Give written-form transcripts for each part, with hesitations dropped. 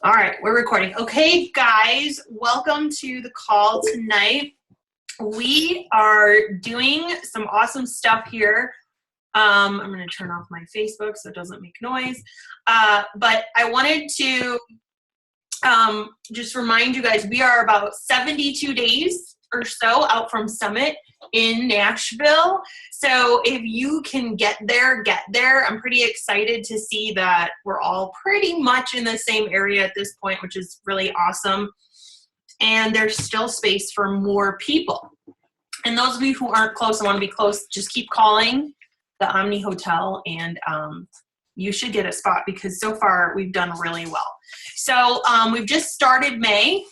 All right, we're recording. Okay, guys, welcome to the call tonight. We are doing some awesome stuff here. I'm going to turn off my Facebook so it doesn't make noise. But I wanted to just remind you guys, we are about 72 days or so out from Summit in Nashville. So if you can get there, get there. I'm pretty excited to see that we're all pretty much in the same area at this point, which is really awesome. And there's still space for more people. And those of you who aren't close and want to be close, just keep calling the Omni Hotel and you should get a spot because so far we've done really well. So we've just started May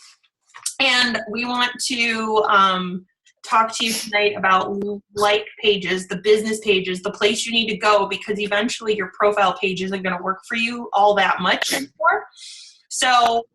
and we want to talk to you tonight about like pages, the business pages, the place you need to go because eventually your profile page isn't going to work for you all that much anymore. So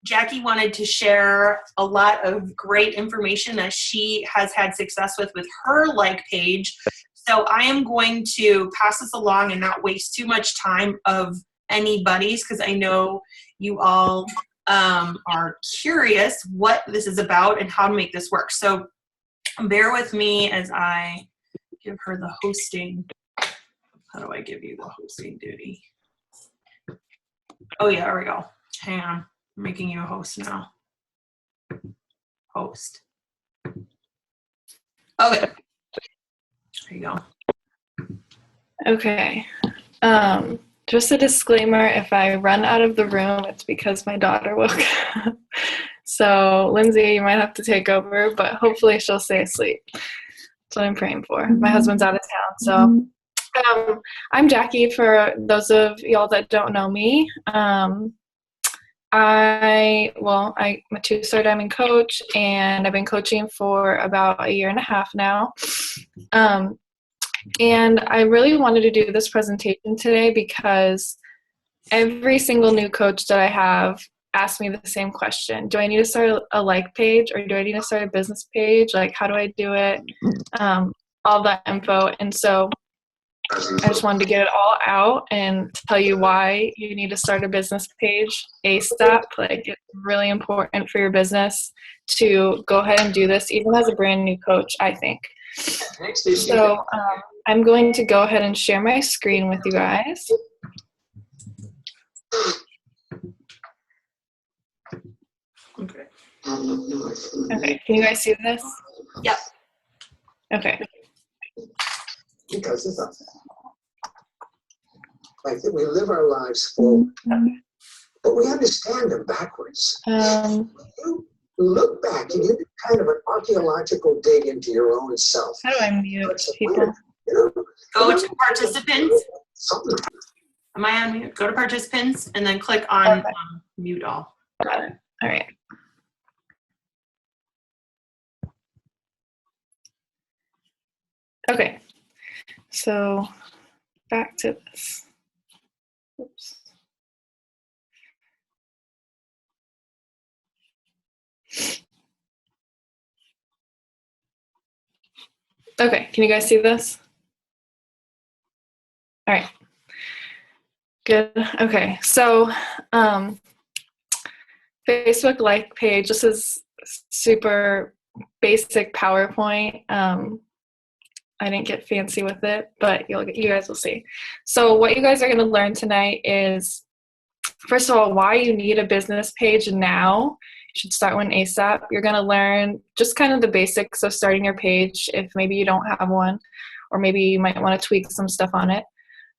Jackie wanted to share a lot of great information that she has had success with her like page. So I am going to pass this along and not waste too much time of anybody's because I know you all are curious what this is about and how to make this work. So bear with me as I give her the hosting. How do I give you the hosting duty? Oh yeah, there we go. Hang on, I'm making you a host now. Host. Okay. There you go. Okay. Just a disclaimer, if I run out of the room, it's because my daughter woke up. So, Lindsay, you might have to take over, but hopefully she'll stay asleep. That's what I'm praying for. My husband's out of town. So, I'm Jackie, for those of y'all that don't know me. I'm a two-star diamond coach, and I've been coaching for about 1.5 years now. And I really wanted to do this presentation today because every single new coach that I have asked me the same question. Do I need to start a like page or do I need to start a business page? Like, how do I do it? All that info. And so I just wanted to get it all out and tell you why you need to start a business page ASAP. Like, it's really important for your business to go ahead and do this, even as a brand new coach, I think. So I'm going to go ahead and share my screen with you guys. Okay. Okay, can you guys see this? Yep. Okay. Because it's like we live our lives forward, but we understand them backwards. You look back and you do kind of an archaeological dig into your own self. How do I mute people? Go to participants. Am I on mute? Go to participants and then click on mute all. Got it. All right. Okay. So back to this. Oops. Okay, can you guys see this? All right. Good. Okay, so Facebook like page, this is super basic PowerPoint. I didn't get fancy with it, but you guys will see. So what you guys are going to learn tonight is, first of all, why you need a business page now. You should start one ASAP. You're going to learn just kind of the basics of starting your page if maybe you don't have one, or maybe you might want to tweak some stuff on it.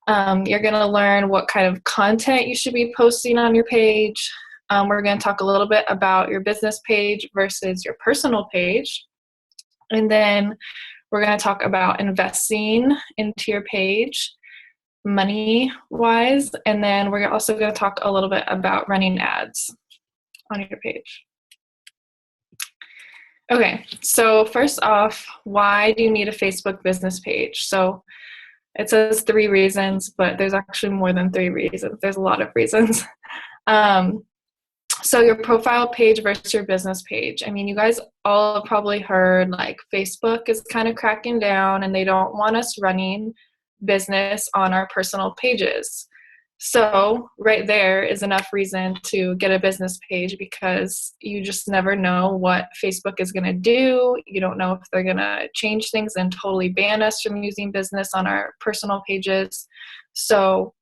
You're going to learn what kind of content you should be posting on your page. We're going to talk a little bit about your business page versus your personal page. And then we're going to talk about investing into your page, money-wise. And then we're also going to talk a little bit about running ads on your page. Okay, so first off, why do you need a Facebook business page? So it says 3 reasons, but there's actually more than 3 reasons. There's a lot of reasons. So your profile page versus your business page. I mean, you guys all have probably heard like Facebook is kind of cracking down and they don't want us running business on our personal pages. So right there is enough reason to get a business page, because you just never know what Facebook is going to do. You don't know if they're going to change things and totally ban us from using business on our personal pages. So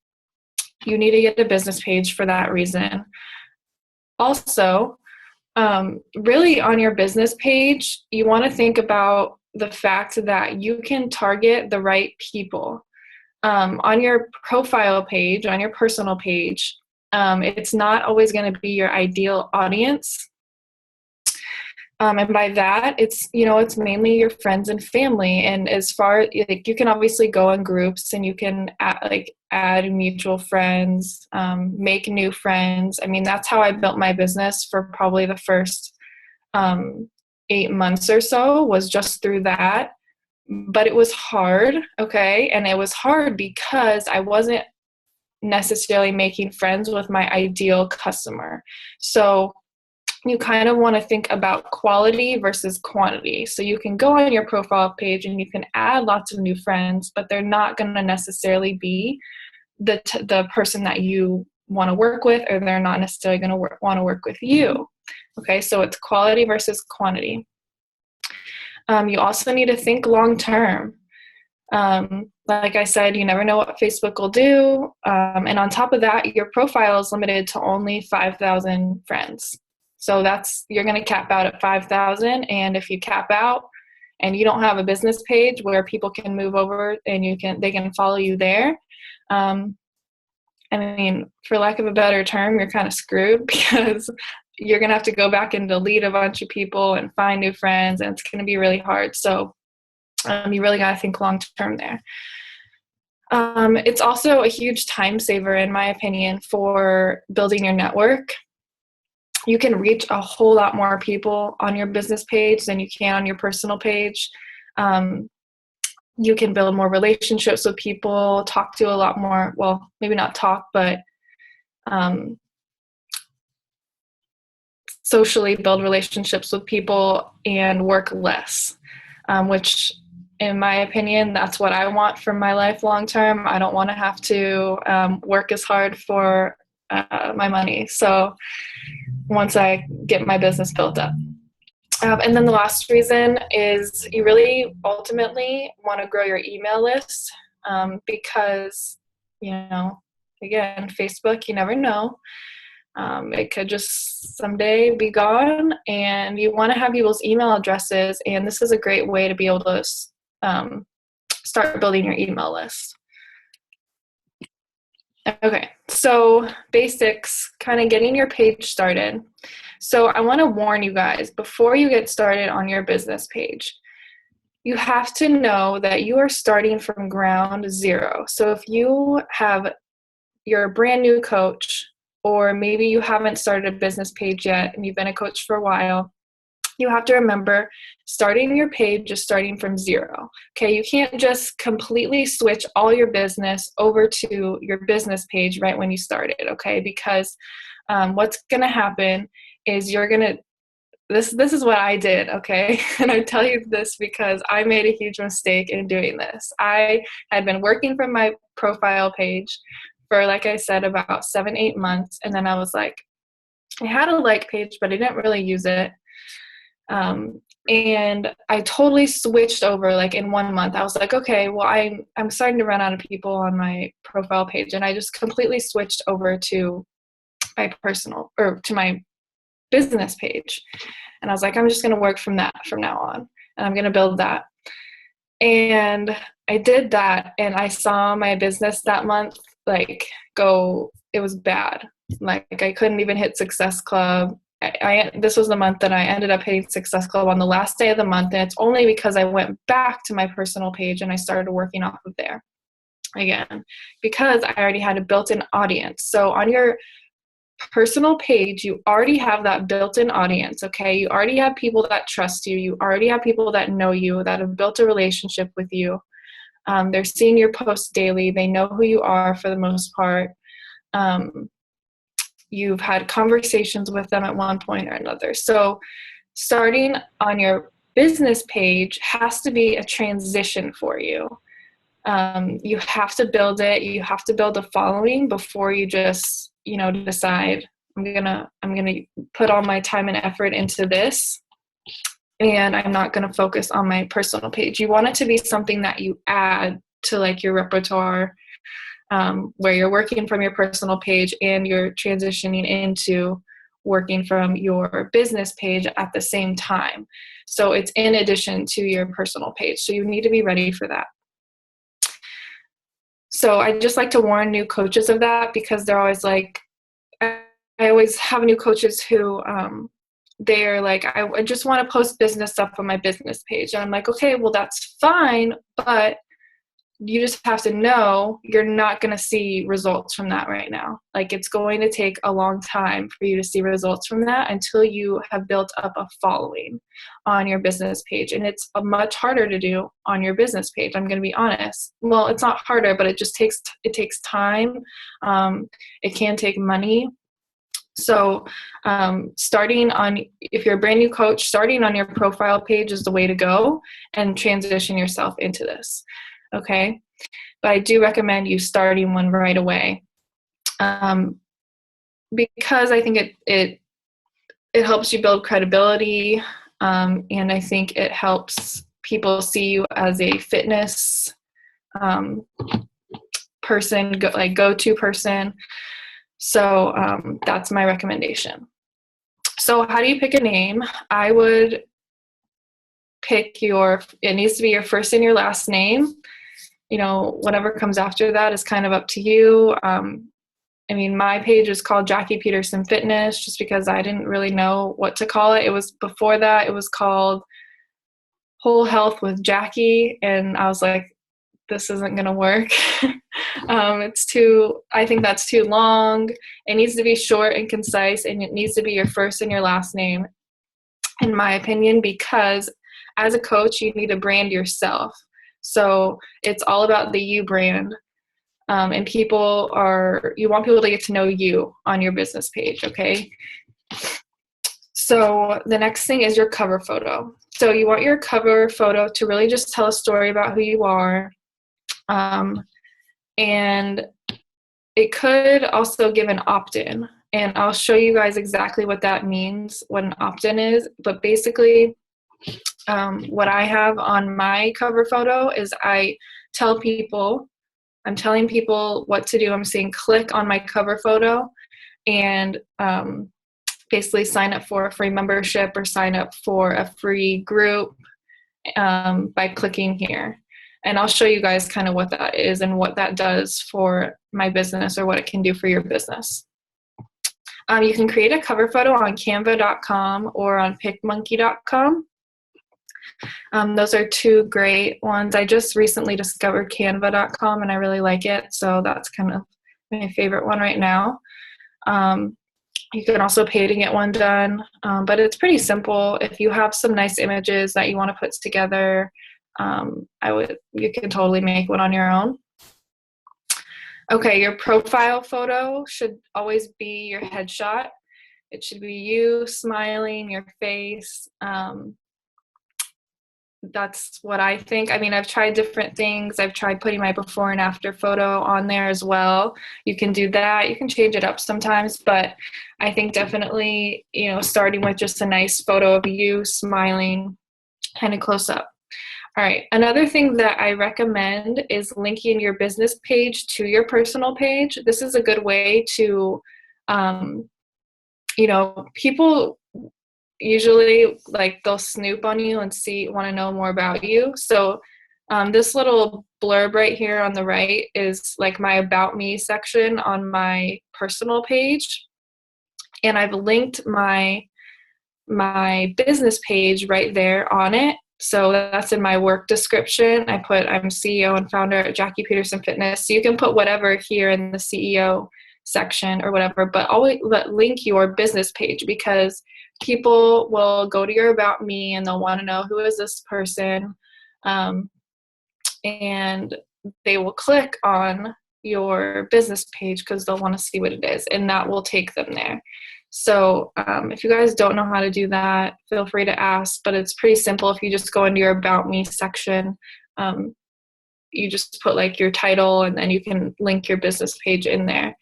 you need to get a business page for that reason. Also, really on your business page, you want to think about the fact that you can target the right people. On your profile page, on your personal page, it's not always going to be your ideal audience. And by that, it's mainly your friends and family. And as far, like, you can obviously go in groups and you can add mutual friends, make new friends. I mean, that's how I built my business for probably the first 8 months or so, was just through that. But it was hard, okay? And it was hard because I wasn't necessarily making friends with my ideal customer. So you kind of want to think about quality versus quantity. So you can go on your profile page and you can add lots of new friends, but they're not going to necessarily be the person that you want to work with, or they're not necessarily going to want to work with you. Okay, so it's quality versus quantity. You also need to think long term. Like I said, you never know what Facebook will do. And on top of that, your profile is limited to only 5,000 friends. So you're going to cap out at 5,000. And if you cap out and you don't have a business page where people can move over and they can follow you there, I mean, for lack of a better term, you're kind of screwed, because you're going to have to go back and delete a bunch of people and find new friends, and it's going to be really hard. So you really got to think long term there. It's also a huge time saver, in my opinion, for building your network. You can reach a whole lot more people on your business page than you can on your personal page. You can build more relationships with people, talk to a lot more, well, maybe not talk, but socially build relationships with people and work less, which, in my opinion, that's what I want for my life long term. I don't want to have to work as hard for my money. So once I get my business built up. And then the last reason is you really ultimately want to grow your email list, because, again, Facebook, you never know. It could just someday be gone, and you want to have people's email addresses, and this is a great way to be able to start building your email list. Okay, so basics, kind of getting your page started. So I want to warn you guys, before you get started on your business page, you have to know that you are starting from ground zero. So if you're a brand new coach, or maybe you haven't started a business page yet and you've been a coach for a while, you have to remember, starting your page is starting from zero. Okay, you can't just completely switch all your business over to your business page right when you started, okay? Because what's going to happen is this is what I did, okay? And I tell you this because I made a huge mistake in doing this. I had been working from my profile page for, like I said, about 7-8 months, and then I was like, I had a like page, but I didn't really use it. And I totally switched over, like, in 1 month. I was like, okay, well, I'm starting to run out of people on my profile page, and I just completely switched over to my business page. And I was like, I'm just going to work from that from now on, and I'm going to build that. And I did that, and I saw my business that month, like, it was bad. Like, I couldn't even hit Success Club. This was the month that I ended up hitting Success Club on the last day of the month, and it's only because I went back to my personal page and I started working off of there again, because I already had a built-in audience. So on your personal page, you already have that built-in audience, okay? You already have people that trust you. You already have people that know you, that have built a relationship with you. They're seeing your posts daily. They know who you are for the most part. You've had conversations with them at one point or another. So starting on your business page has to be a transition for you. You have to build it. You have to build a following before you just, decide I'm gonna put all my time and effort into this, and I'm not gonna focus on my personal page. You want it to be something that you add to like your repertoire, where you're working from your personal page and you're transitioning into working from your business page at the same time. So it's in addition to your personal page. So you need to be ready for that. So I just like to warn new coaches of that, because they're always like, I always have new coaches who they're like, I just want to post business stuff on my business page. And I'm like, okay, well, that's fine, but you just have to know you're not going to see results from that right now. Like, it's going to take a long time for you to see results from that until you have built up a following on your business page. And it's much harder to do on your business page. I'm going to be honest. Well, it's not harder, but it takes time. It can take money. So if you're a brand new coach, starting on your profile page is the way to go, and transition yourself into this. Okay. But I do recommend you starting one right away, because I think it helps you build credibility. And I think it helps people see you as a fitness person, go-to person. So that's my recommendation. So how do you pick a name? I would pick it needs to be your first and your last name. Whatever comes after that is kind of up to you. My page is called Jackie Peterson Fitness just because I didn't really know what to call it. Before that, it was called Whole Health with Jackie. And I was like, this isn't going to work. I think that's too long. It needs to be short and concise, and it needs to be your first and your last name, in my opinion, because as a coach, you need to brand yourself. So it's all about the you brand. And you want people to get to know you on your business page. Okay. So the next thing is your cover photo. So you want your cover photo to really just tell a story about who you are. And it could also give an opt-in, and I'll show you guys exactly what that means, what an opt-in is. But basically, what I have on my cover photo is I'm telling people what to do. I'm saying click on my cover photo and basically sign up for a free membership or sign up for a free group by clicking here. And I'll show you guys kind of what that is and what that does for my business, or what it can do for your business. You can create a cover photo on canva.com or on picmonkey.com. Those are two great ones. I just recently discovered canva.com and I really like it. So that's kind of my favorite one right now. You can also pay to get one done, but it's pretty simple. If you have some nice images that you want to put together, you can totally make one on your own. Okay, your profile photo should always be your headshot. It should be you smiling, your face. That's what I think. I've tried different things. I've tried putting my before and after photo on there as well. You can do that. You can change it up sometimes, but I think definitely, starting with just a nice photo of you smiling, kind of close up. All right. Another thing that I recommend is linking your business page to your personal page. This is a good way to, people usually they'll snoop on you and want to know more about you. So this little blurb right here on the right is like my About Me section on my personal page. And I've linked my business page right there on it. So that's in my work description. I'm CEO and founder at Jackie Peterson Fitness. So you can put whatever here in the CEO section or whatever, but always link your business page, because people will go to your About Me and they'll want to know, who is this person? And they will click on your business page because they'll want to see what it is, and that will take them there. So if you guys don't know how to do that, feel free to ask, but it's pretty simple. If you just go into your About Me section, you just put like your title, and then you can link your business page in there.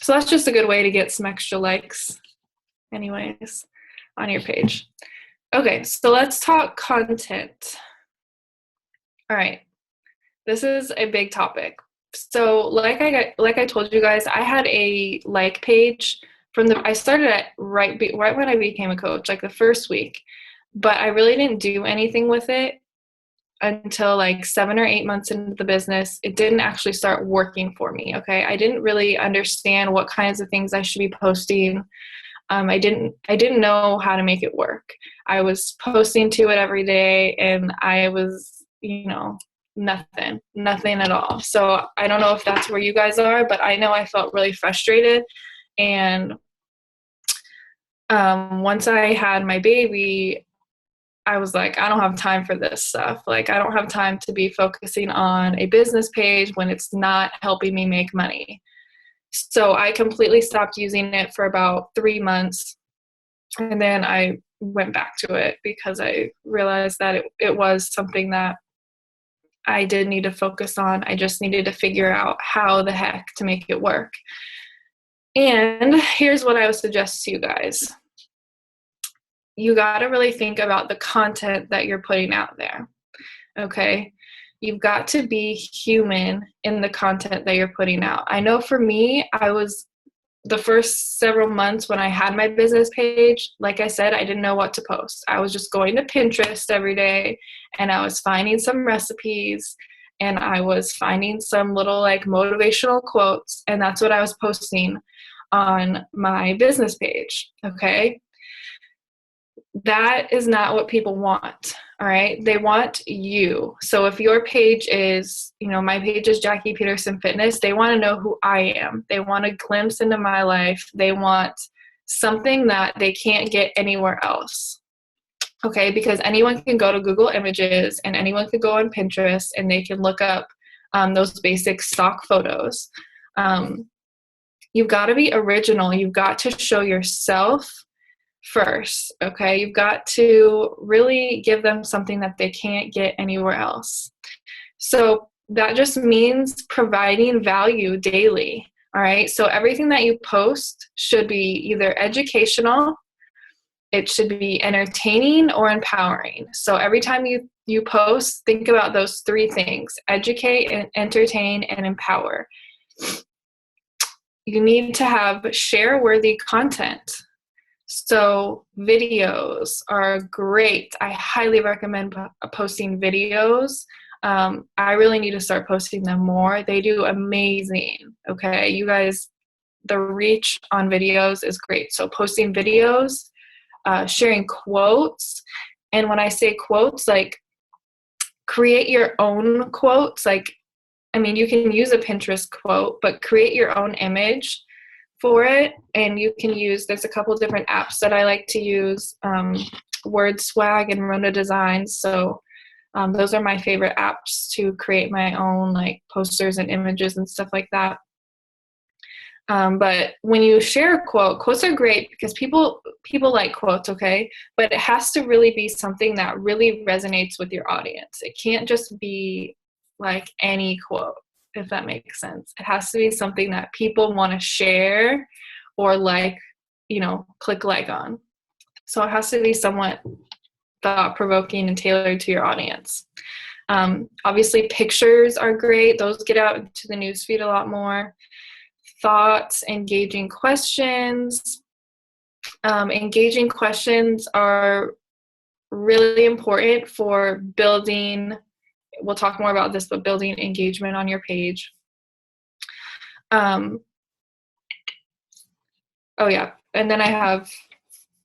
So that's just a good way to get some extra likes anyways on your page. Okay, so let's talk content. All right, this is a big topic. So like I told you guys, I had a like page I started at right when I became a coach, like the first week, but I really didn't do anything with it until like 7 or 8 months into the business. It didn't actually start working for me. Okay, I didn't really understand what kinds of things I should be posting. I didn't know how to make it work. I was posting to it every day, and I was, nothing at all. So I don't know if that's where you guys are, but I know I felt really frustrated. And once I had my baby, I was like, I don't have time for this stuff. Like, I don't have time to be focusing on a business page when it's not helping me make money. So I completely stopped using it for about 3 months. And then I went back to it because I realized that it was something that I did need to focus on. I just needed to figure out how the heck to make it work. And here's what I would suggest to you guys. You got to really think about the content that you're putting out there. Okay? You've got to be human in the content that you're putting out. I know for me, I was the first several months when I had my business page, like I said, I didn't know what to post. I was just going to Pinterest every day, and I was finding some recipes, and I was finding some little like motivational quotes, and that's what I was posting on my business page. Okay? That is not what people want. All right. They want you. So if your page is, my page is Jackie Peterson Fitness, they want to know who I am. They want a glimpse into my life. They want something that they can't get anywhere else. Okay. Because anyone can go to Google Images, and anyone can go on Pinterest, and they can look up those basic stock photos. You've got to be original. You've got to show yourself first. Okay, you've got to really give them something that they can't get anywhere else. So that just means providing value daily. All right, so everything that you post should be either educational, it should be entertaining, or empowering. So every time you post, think about those 3 things: educate, and entertain, and empower. You need to have share-worthy content. So videos are great. I highly recommend posting videos. I really need to start posting them more. They do amazing. Okay, you guys, the reach on videos is great. So posting videos, sharing quotes. And when I say quotes, like create your own quotes. You can use a Pinterest quote, but create your own image for it. And you can there's a couple different apps that I like to use, Word Swag and Rona Designs. So those are my favorite apps to create my own like posters and images and stuff like that. But when you share a quote, quotes are great because people like quotes, okay? But it has to really be something that really resonates with your audience. It can't just be like any quote, if that makes sense. It has to be something that people want to share or click like on. So it has to be somewhat thought-provoking and tailored to your audience. Obviously, pictures are great. Those get out into the newsfeed a lot more. Thoughts, engaging questions. Engaging questions are really important for building, we'll talk more about this, but building engagement on your page. And then I have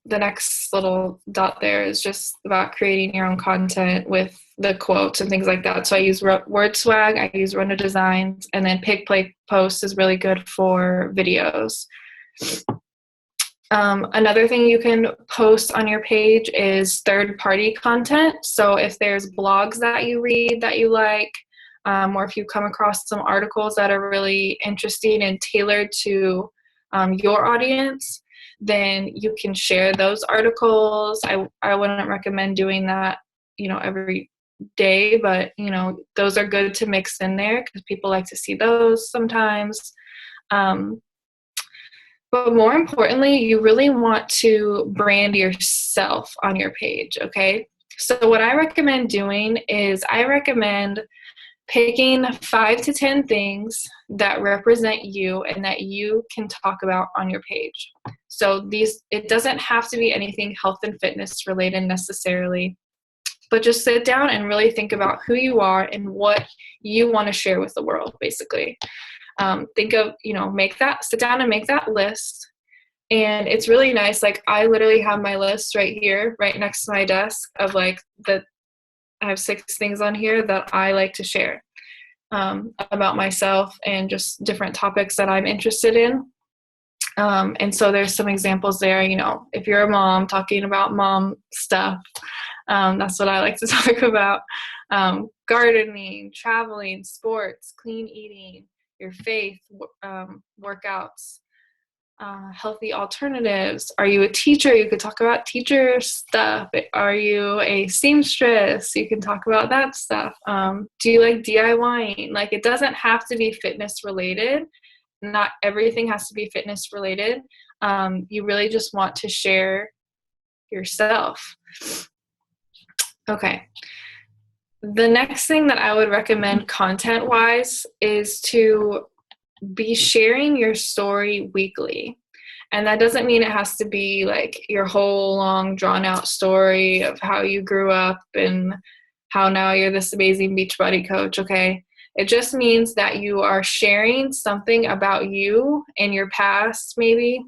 the next little dot there is just about creating your own content with the quotes and things like that. So I use Word Swag, I use Rona Designs, and then Pick, Play, Post is really good for videos. Another thing you can post on your page is third-party content. So if there's blogs that you read that you like, or if you come across some articles that are really interesting and tailored to your audience, then you can share those articles. I wouldn't recommend doing that, every day, but those are good to mix in there because people like to see those sometimes. But more importantly, you really want to brand yourself on your page, okay? So what I recommend doing is I recommend picking 5 to 10 things that represent you and that you can talk about on your page. So it doesn't have to be anything health and fitness related necessarily, but just sit down and really think about who you are and what you want to share with the world, basically. Think of, sit down and make that list. And it's really nice. Like, I literally have my list right here, right next to my desk of I have 6 things on here that I like to share about myself and just different topics that I'm interested in. And so there's some examples there, if you're a mom, talking about mom stuff. That's what I like to talk about. Gardening, traveling, sports, clean eating, your faith, workouts, healthy alternatives. Are you a teacher? You could talk about teacher stuff. Are you a seamstress? You can talk about that stuff. Do you like DIYing? Like, it doesn't have to be fitness related. Not everything has to be fitness related. You really just want to share yourself. Okay. The next thing that I would recommend content-wise is to be sharing your story weekly. And that doesn't mean it has to be like your whole long drawn-out story of how you grew up and how now you're this amazing Beachbody coach, okay? It just means that you are sharing something about you and your past, maybe,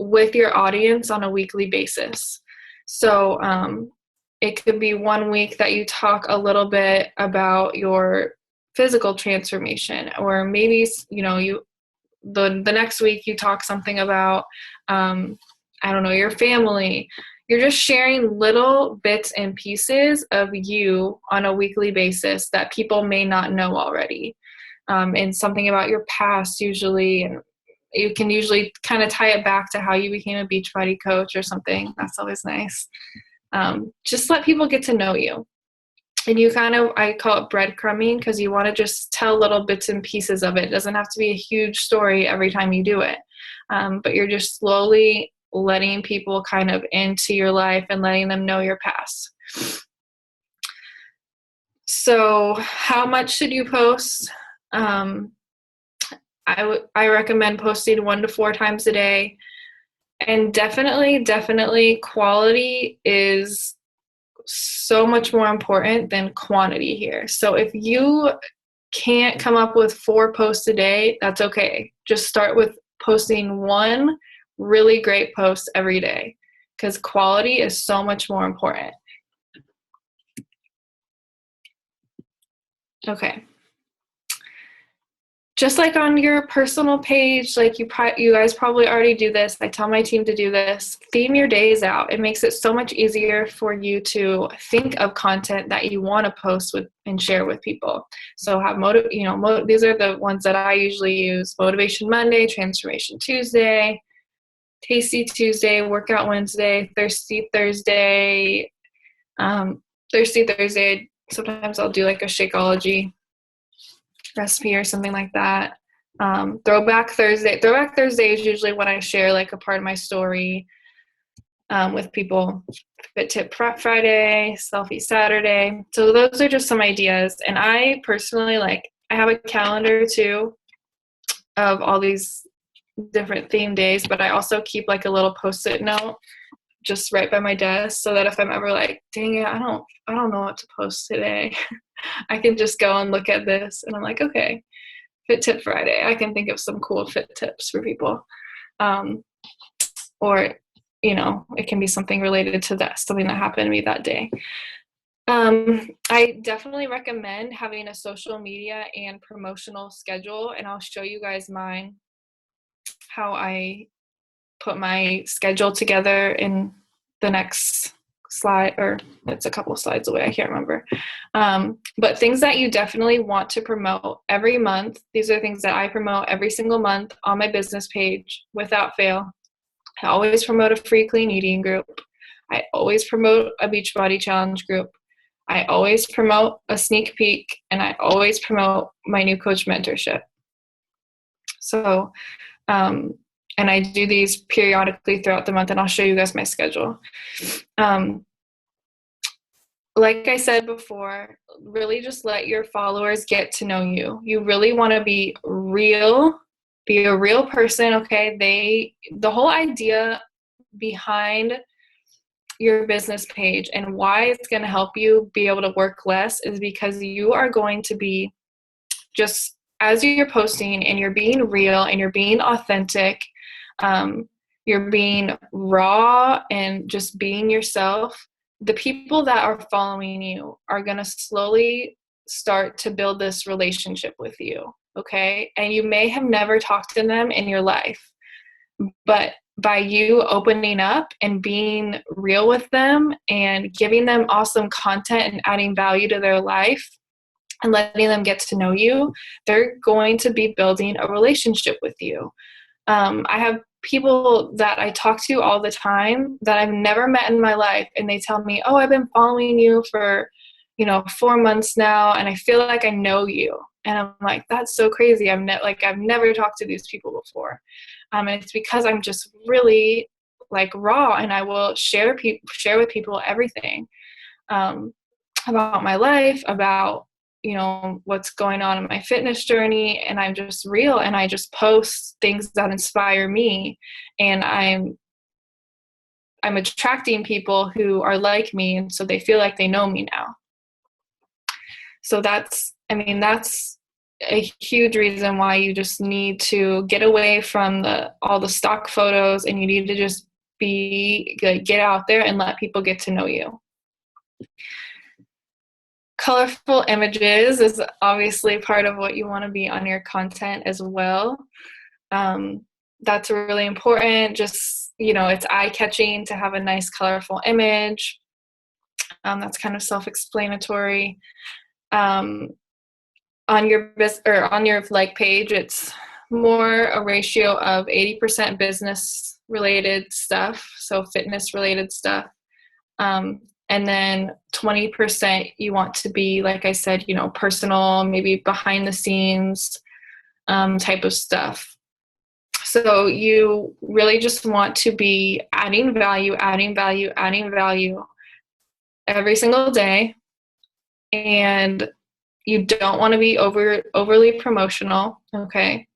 with your audience on a weekly basis. So it could be one week that you talk a little bit about your physical transformation, or maybe the next week you talk something about your family. You're just sharing little bits and pieces of you on a weekly basis that people may not know already, and something about your past usually, and you can usually kind of tie it back to how you became a Beachbody coach or something. That's always nice. Just let people get to know you. And I call it breadcrumbing, because you want to just tell little bits and pieces of it. It doesn't have to be a huge story every time you do it. But you're just slowly letting people kind of into your life and letting them know your past. So how much should you post? I recommend posting 1 to 4 times a day. And definitely quality is so much more important than quantity here. So if you can't come up with 4 posts a day, that's okay. Just start with posting 1 really great post every day, because quality is so much more important. Okay. Just like on your personal page, like you guys probably already do this. I tell my team to do this. Theme your days out. It makes it so much easier for you to think of content that you want to post with and share with people. So have these are the ones that I usually use: Motivation Monday, Transformation Tuesday, Tasty Tuesday, Workout Wednesday, Thirsty Thursday. Sometimes I'll do like a Shakeology recipe or something like that. Throwback Thursday is usually when I share like a part of my story with people. Fit Tip Friday, Selfie Saturday. So those are just some ideas. And I personally I have a calendar too of all these different theme days, but I also keep like a little Post-it note just right by my desk, so that if I'm ever like, dang it, I don't know what to post today, I can just go and look at this and I'm like, okay, Fit Tip Friday, I can think of some cool fit tips for people. Or, it can be something related to that, something that happened to me that day. I definitely recommend having a social media and promotional schedule, and I'll show you guys mine, how I put my schedule together in the next slide, or it's a couple slides away, I can't remember. But things that you definitely want to promote every month, these are things that I promote every single month on my business page without fail. I always promote a free clean eating group. I always promote a Beachbody challenge group. I always promote a sneak peek, and I always promote my new coach mentorship. So, and I do these periodically throughout the month, and I'll show you guys my schedule. Like I said before, really just let your followers get to know you. You really want to be real, be a real person, okay? The whole idea behind your business page and why it's going to help you be able to work less is because you are going to be just, as you're posting and you're being real and you're being authentic, you're being raw and just being yourself, the people that are following you are going to slowly start to build this relationship with you, okay? And you may have never talked to them in your life, but by you opening up and being real with them and giving them awesome content and adding value to their life and letting them get to know you, they're going to be building a relationship with you. I have people that I talk to all the time that I've never met in my life, and they tell me, oh, I've been following you for, 4 months now, and I feel like I know you. And I'm like, that's so crazy. I've never talked to these people before. And it's because I'm just really raw, and I will share with people everything about my life, about what's going on in my fitness journey, and I'm just real, and I just post things that inspire me, and I'm attracting people who are like me, and so they feel like they know me now. So that's a huge reason why you just need to get away from all the stock photos, and you need to just get out there and let people get to know you. Colorful images is obviously part of what you want to be on your content as well. That's really important. Just, it's eye-catching to have a nice colorful image. That's kind of self-explanatory. On your page, it's more a ratio of 80% business related stuff, so fitness related stuff. And then 20% you want to be, like I said, personal, maybe behind the scenes type of stuff. So you really just want to be adding value every single day. And you don't want to be overly promotional, okay?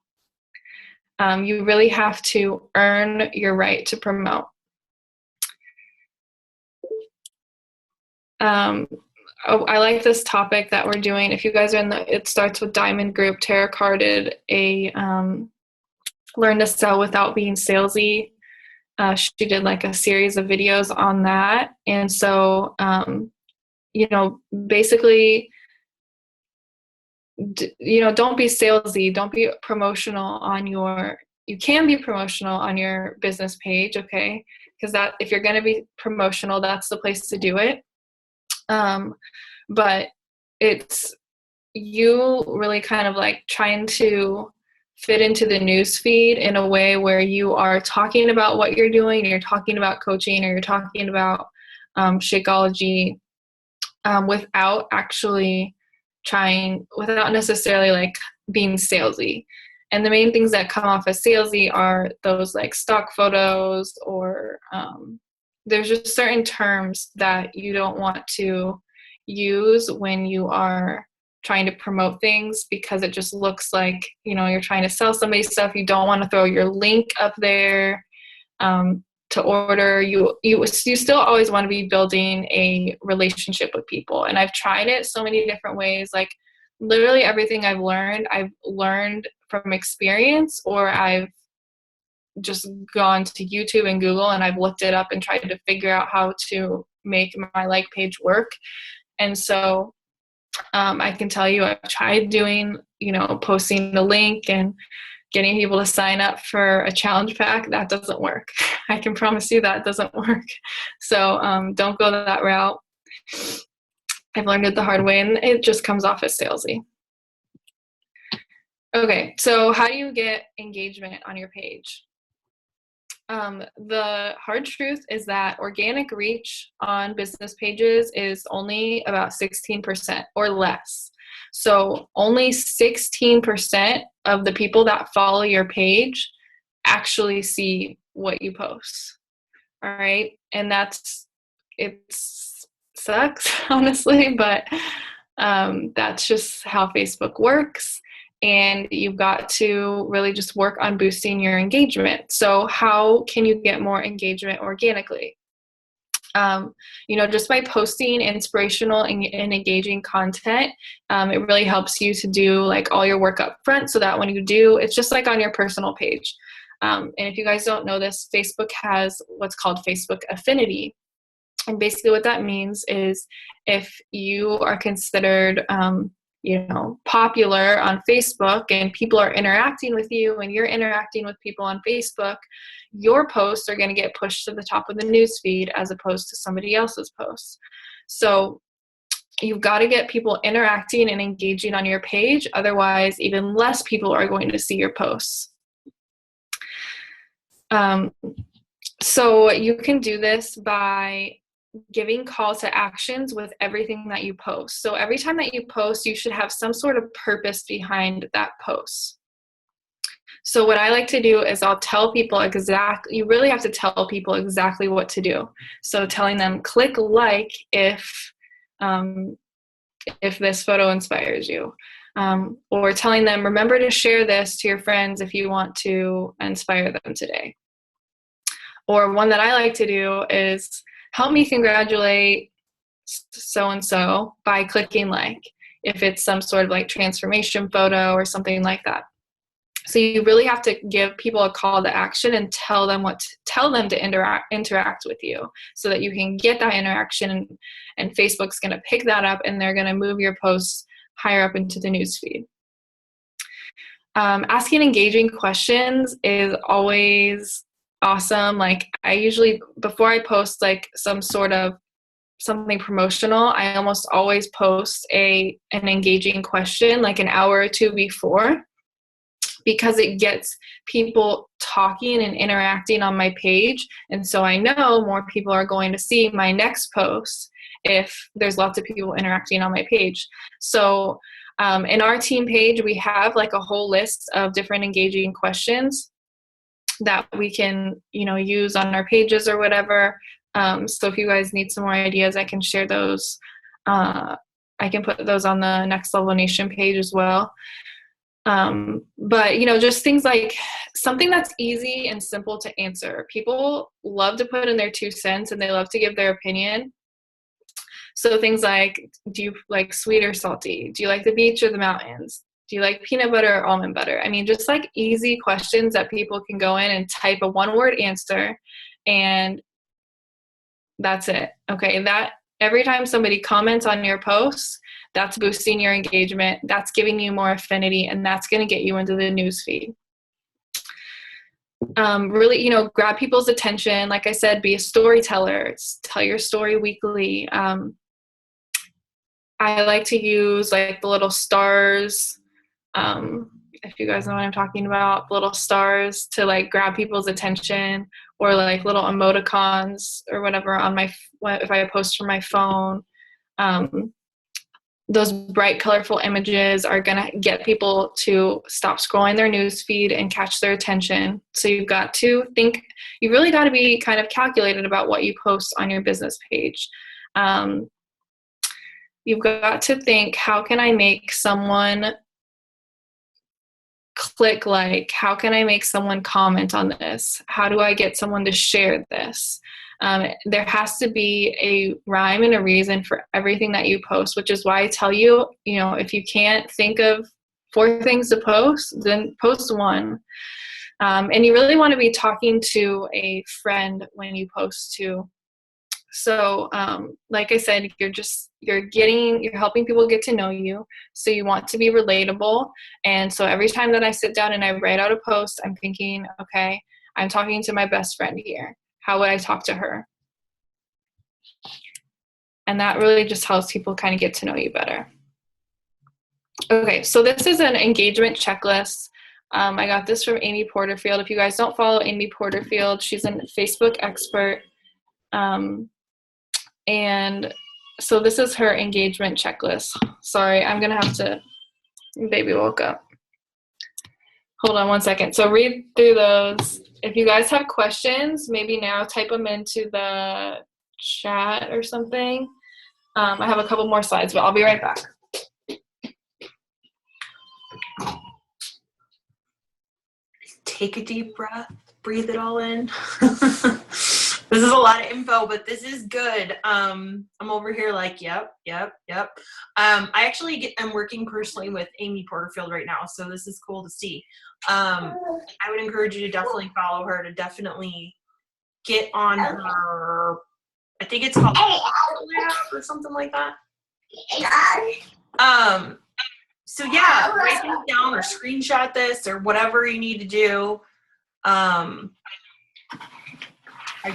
You really have to earn your right to promote. I like this topic that we're doing. If you guys are in It Starts with Diamond group, Tara Carr did a Learn to Sell Without Being Salesy. She did a series of videos on that. And so, basically, don't be salesy. Don't be promotional you can be promotional on your business page, okay? Because if you're going to be promotional, that's the place to do it. But it's you really kind of trying to fit into the news feed in a way where you are talking about what you're doing, you're talking about coaching, or you're talking about Shakeology without necessarily being salesy. And the main things that come off as salesy are those stock photos, or there's just certain terms that you don't want to use when you are trying to promote things, because it just looks like, you're trying to sell somebody stuff. You don't want to throw your link up there to order. You still always want to be building a relationship with people. And I've tried it so many different ways. Literally everything I've learned from experience, or I've just gone to YouTube and Google and I've looked it up and tried to figure out how to make my page work. And so I can tell you, I've tried doing, posting the link and getting people to sign up for a challenge pack. That doesn't work. I can promise you that doesn't work. So don't go that route. I've learned it the hard way, and it just comes off as salesy. Okay, so how do you get engagement on your page? The hard truth is that organic reach on business pages is only about 16% or less. So only 16% of the people that follow your page actually see what you post. All right. And it sucks, honestly, but that's just how Facebook works. And you've got to really just work on boosting your engagement. So how can you get more engagement organically? Just by posting inspirational and engaging content, it really helps you to do like all your work up front, so that when you do, it's just like on your personal page. And if you guys don't know this, Facebook has what's called Facebook Affinity. And basically what that means is if you are considered, popular on Facebook and people are interacting with you and you're interacting with people on Facebook, your posts are going to get pushed to the top of the news feed as opposed to somebody else's posts. So you've got to get people interacting and engaging on your page. Otherwise, even less people are going to see your posts. So you can do this by giving call to actions with everything that you post. So every time that you post, you should have some sort of purpose behind that post. So what I like to do is I'll tell people you really have to tell people exactly what to do. So telling them, click like if this photo inspires you. Or telling them, remember to share this to your friends if you want to inspire them today. Or one that I like to do is help me congratulate so-and-so by clicking like, if it's some sort of like transformation photo or something like that. So you really have to give people a call to action and tell them to interact with you, so that you can get that interaction, and Facebook's going to pick that up and they're going to move your posts higher up into the newsfeed. Asking engaging questions is always awesome. Like I usually, before I post like some sort of something promotional, I almost always post an engaging question like an hour or two before, because it gets people talking and interacting on my page. And so I know more people are going to see my next post if there's lots of people interacting on my page. So in our team page, we have like a whole list of different engaging questions that we can, use on our pages or whatever. So if you guys need some more ideas, I can share those. I can put those on the Next Level Nation page as well. But, just things like something that's easy and simple to answer. People love to put in their 2 cents and they love to give their opinion. So things like, do you like sweet or salty? Do you like the beach or the mountains? Do you like peanut butter or almond butter? I mean, just like easy questions that people can go in and type a 1-word answer, and that's it. Okay, that every time somebody comments on your posts, that's boosting your engagement, that's giving you more affinity, and that's going to get you into the newsfeed. Really, grab people's attention. Like I said, be a storyteller. Tell your story weekly. I like to use like the little stars. If you guys know what I'm talking about, little stars to like grab people's attention, or like little emoticons or whatever if I post from my phone. Those bright, colorful images are going to get people to stop scrolling their news feed and catch their attention. So you've got to think, you really got to be kind of calculated about what you post on your business page. You've got to think, how can I make someone click like? How can I make someone comment on this? How do I get someone to share this? There has to be a rhyme and a reason for everything that you post, which is why I tell you, if you can't think of 4 things to post, then post 1. And you really want to be talking to a friend when you post too. So, like I said, you're helping people get to know you. So you want to be relatable. And so every time that I sit down and I write out a post, I'm thinking, okay, I'm talking to my best friend here. How would I talk to her? And that really just helps people kind of get to know you better. Okay, so this is an engagement checklist. I got this from Amy Porterfield. If you guys don't follow Amy Porterfield, she's a Facebook expert. And so this is her engagement checklist. Sorry, I'm going to have to, baby woke up. Hold on one second. So read through those. If you guys have questions, maybe now type them into the chat or something. I have a couple more slides, but I'll be right back. Take a deep breath, breathe it all in. This is a lot of info, but this is good. I'm over here like, yep. I actually am working personally with Amy Porterfield right now, so this is cool to see. I would encourage you to definitely follow her, to definitely get on her, I think it's called or something like that. So yeah, write this down or screenshot this or whatever you need to do. I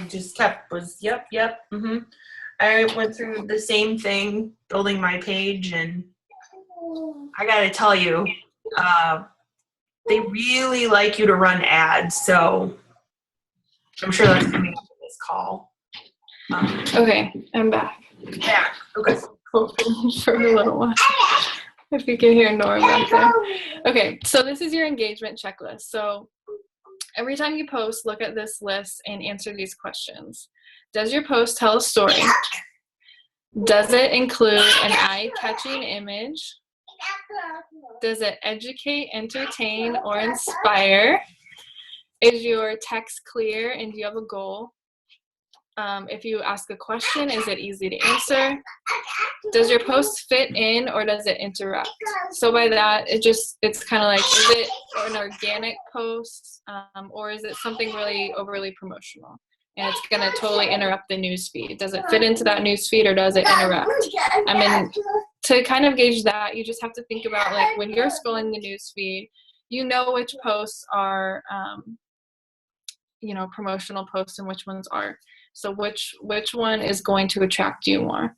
just yep. I went through the same thing, building my page, and I gotta tell you, they really like you to run ads, so I'm sure that's coming up in this call. Okay, I'm back. Yeah, okay. For a little while. If you can hear Nora back there. Okay, so this is your engagement checklist. So every time you post, look at this list and answer these questions. Does your post tell a story? Does it include an eye-catching image? Does it educate, entertain, or inspire? Is your text clear and do you have a goal? If you ask a question, is it easy to answer? Does your post fit in or does it interrupt? So by that, it's kind of like, is it an organic post or is it something really overly promotional? And it's going to totally interrupt the news feed. Does it fit into that news feed or does it interrupt? I mean, to kind of gauge that, you just have to think about, like, when you're scrolling the news feed, you know which posts are, promotional posts and which ones aren't. So which one is going to attract you more?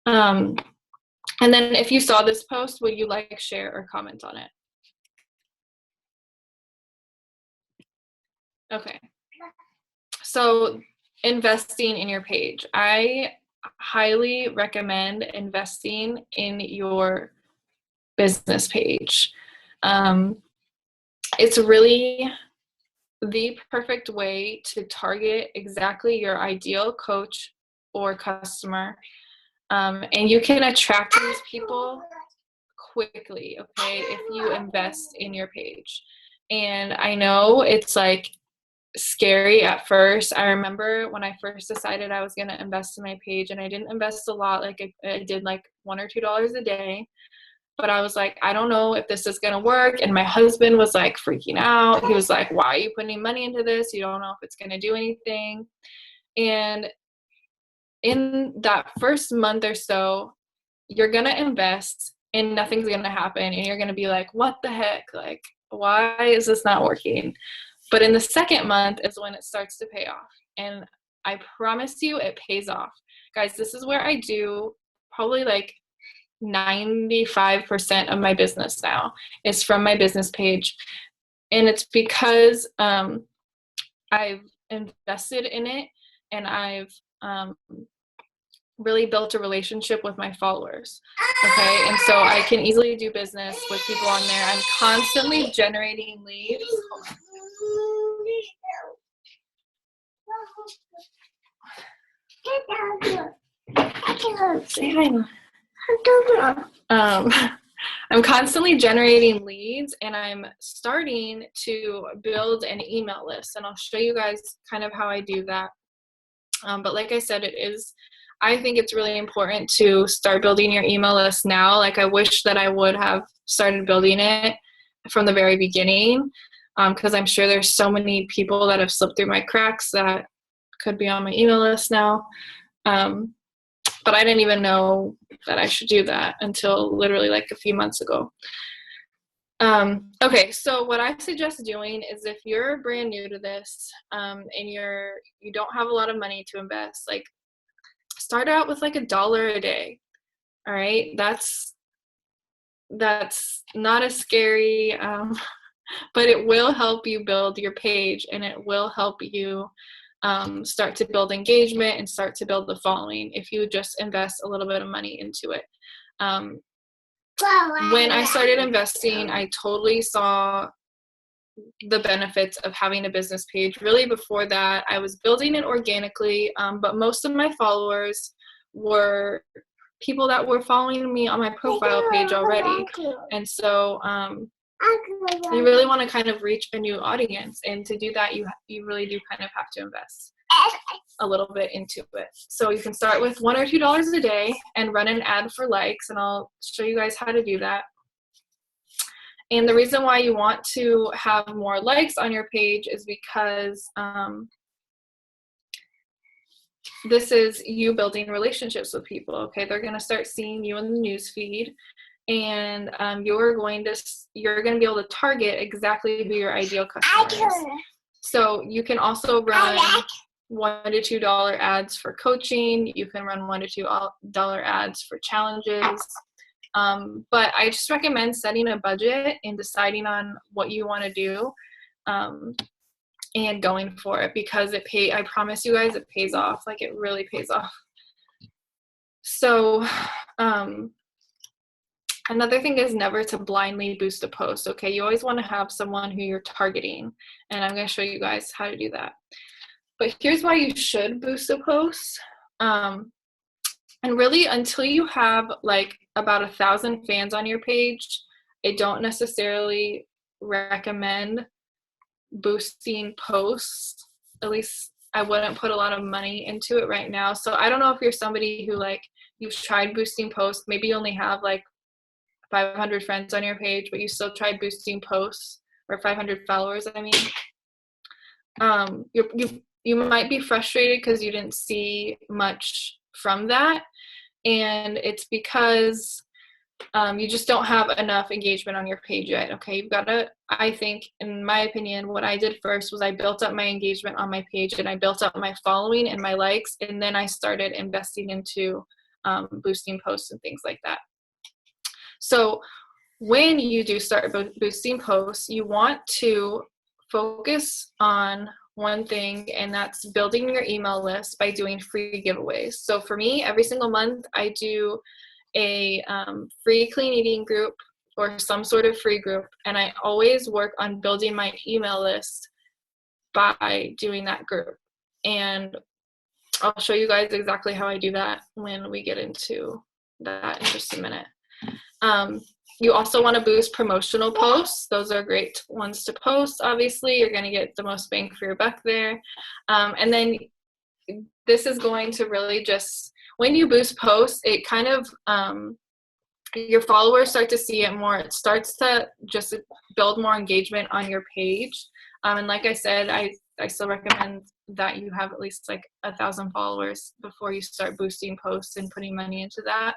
And then if you saw this post, would you like, share, or comment on it? Okay. So investing in your page. I highly recommend investing in your business page. It's really the perfect way to target exactly your ideal coach or customer. And you can attract these people quickly, okay, if you invest in your page. And I know it's like scary at first. I remember when I first decided I was going to invest in my page, and I didn't invest a lot, like I did like $1 or $2 a day. But I was like, I don't know if this is going to work. And my husband was like freaking out. He was like, why are you putting money into this? You don't know if it's going to do anything. And in that first month or so, you're going to invest and nothing's going to happen. And you're going to be like, what the heck? Like, why is this not working? But in the second month is when it starts to pay off. And I promise you it pays off. Guys, this is where I do probably like 95% of my business now is from my business page. And it's because I've invested in it and I've really built a relationship with my followers. Okay. And so I can easily do business with people on there. I'm constantly generating leads. Say hi. I'm constantly generating leads and I'm starting to build an email list, and I'll show you guys kind of how I do that. But like I said, I think it's really important to start building your email list now. Like, I wish that I would have started building it from the very beginning, because I'm sure there's so many people that have slipped through my cracks that could be on my email list now. But I didn't even know that I should do that until literally like a few months ago. Okay, so what I suggest doing is, if you're brand new to this and you don't have a lot of money to invest, like, start out with like $1 a day. All right, that's not as scary but it will help you build your page, and it will help you start to build engagement and start to build the following if you just invest a little bit of money into it. When I started investing, I totally saw the benefits of having a business page. Really, before that, I was building it organically, but most of my followers were people that were following me on my profile page already. And so you really want to kind of reach a new audience, and to do that, you really do kind of have to invest a little bit into it. So you can start with $1 or $2 a day and run an ad for likes, and I'll show you guys how to do that. And the reason why you want to have more likes on your page is because this is you building relationships with people. Okay, they're going to start seeing you in the news feed, and you're going to be able to target exactly who your ideal customer is. So you can also run $1 to $2 ads for coaching. You can run $1 to $2 ads for challenges. But I just recommend setting a budget and deciding on what you want to do and going for it, because I promise you guys, it pays off. Like, it really pays off. So another thing is never to blindly boost a post. Okay, you always want to have someone who you're targeting, and I'm going to show you guys how to do that. But here's why you should boost a post. And really, until you have like about 1,000 fans on your page, I don't necessarily recommend boosting posts. At least I wouldn't put a lot of money into it right now. So I don't know if you're somebody who, like, you've tried boosting posts. Maybe you only have like 500 friends on your page, but you still tried boosting posts, or 500 followers, I mean. You might be frustrated because you didn't see much from that, and it's because you just don't have enough engagement on your page yet. Okay, you've got to, I think, in my opinion, what I did first was I built up my engagement on my page, and I built up my following and my likes, and then I started investing into boosting posts and things like that. So when you do start boosting posts, you want to focus on one thing, and that's building your email list by doing free giveaways. So for me, every single month I do a free clean eating group or some sort of free group, and I always work on building my email list by doing that group. And I'll show you guys exactly how I do that when we get into that in just a minute. You also want to boost promotional posts. Those are great ones to post. Obviously, you're going to get the most bang for your buck there. And then this is going to really just, when you boost posts, it kind of, your followers start to see it more. It starts to just build more engagement on your page. And like I said, I still recommend that you have at least like 1,000 followers before you start boosting posts and putting money into that.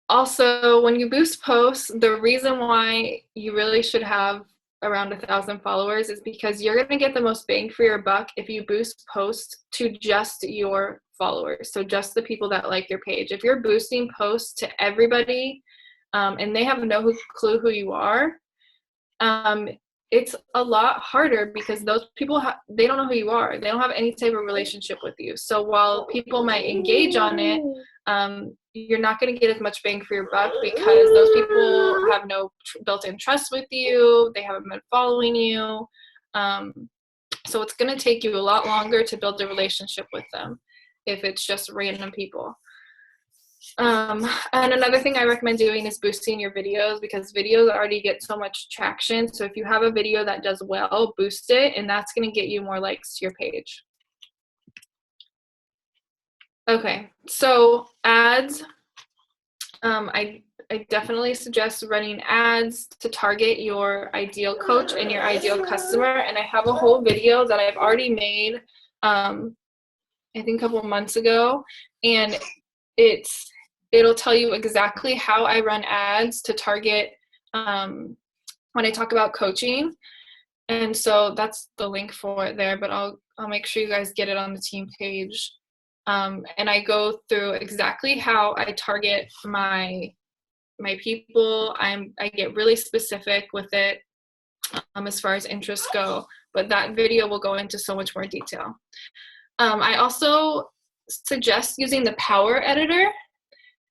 Also, when you boost posts, the reason why you really should have around 1,000 followers is because you're going to get the most bang for your buck if you boost posts to just your followers, so just the people that like your page. If you're boosting posts to everybody and they have no clue who you are, it's a lot harder because those people, they don't know who you are. They don't have any type of relationship with you. So while people might engage on it, you're not going to get as much bang for your buck because those people have no built-in trust with you. They haven't been following you. So it's going to take you a lot longer to build a relationship with them if it's just random people. And another thing I recommend doing is boosting your videos, because videos already get so much traction. So if you have a video that does well, boost it, and that's going to get you more likes to your page. Okay, so ads. I definitely suggest running ads to target your ideal coach and your ideal customer. And I have a whole video that I've already made, I think a couple of months ago, and it'll tell you exactly how I run ads to target when I talk about coaching. And so that's the link for it there, but I'll make sure you guys get it on the team page. And I go through exactly how I target my my people. I get really specific with it as far as interests go, but that video will go into so much more detail. I also suggest using the Power Editor,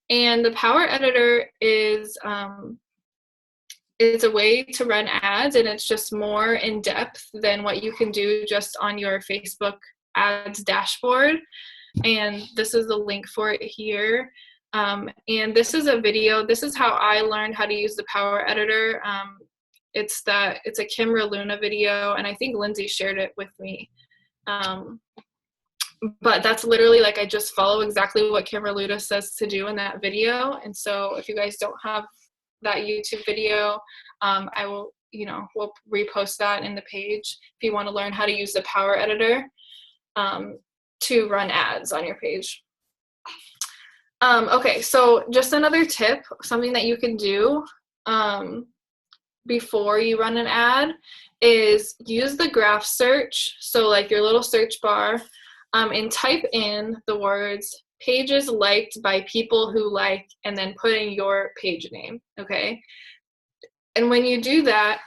and the Power Editor is a way to run ads, and it's just more in depth than what you can do just on your Facebook ads dashboard. And this is the link for it here. And this is a video. This is how I learned how to use the Power Editor. It's a Kimra Luna video, and I think Lindsay shared it with me. But that's literally like I just follow exactly what Kimra Luna says to do in that video. And so if you guys don't have that YouTube video, I will, we'll repost that in the page if you want to learn how to use the Power Editor to run ads on your page. Okay, so just another tip, something that you can do before you run an ad is use the graph search. So like your little search bar, and type in the words pages liked by people who like, and then put in your page name, okay? And when you do that,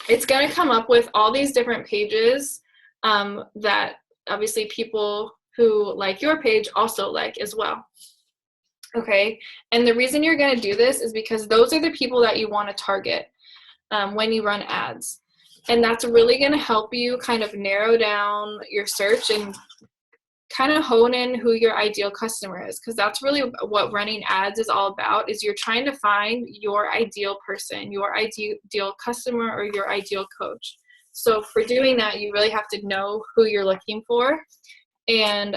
it's gonna come up with all these different pages that obviously people who like your page also like as well, okay? And the reason you're gonna do this is because those are the people that you wanna target when you run ads. And that's really gonna help you kind of narrow down your search and kind of hone in who your ideal customer is, because that's really what running ads is all about, is you're trying to find your ideal person, your ideal customer, or your ideal coach. So for doing that, you really have to know who you're looking for, and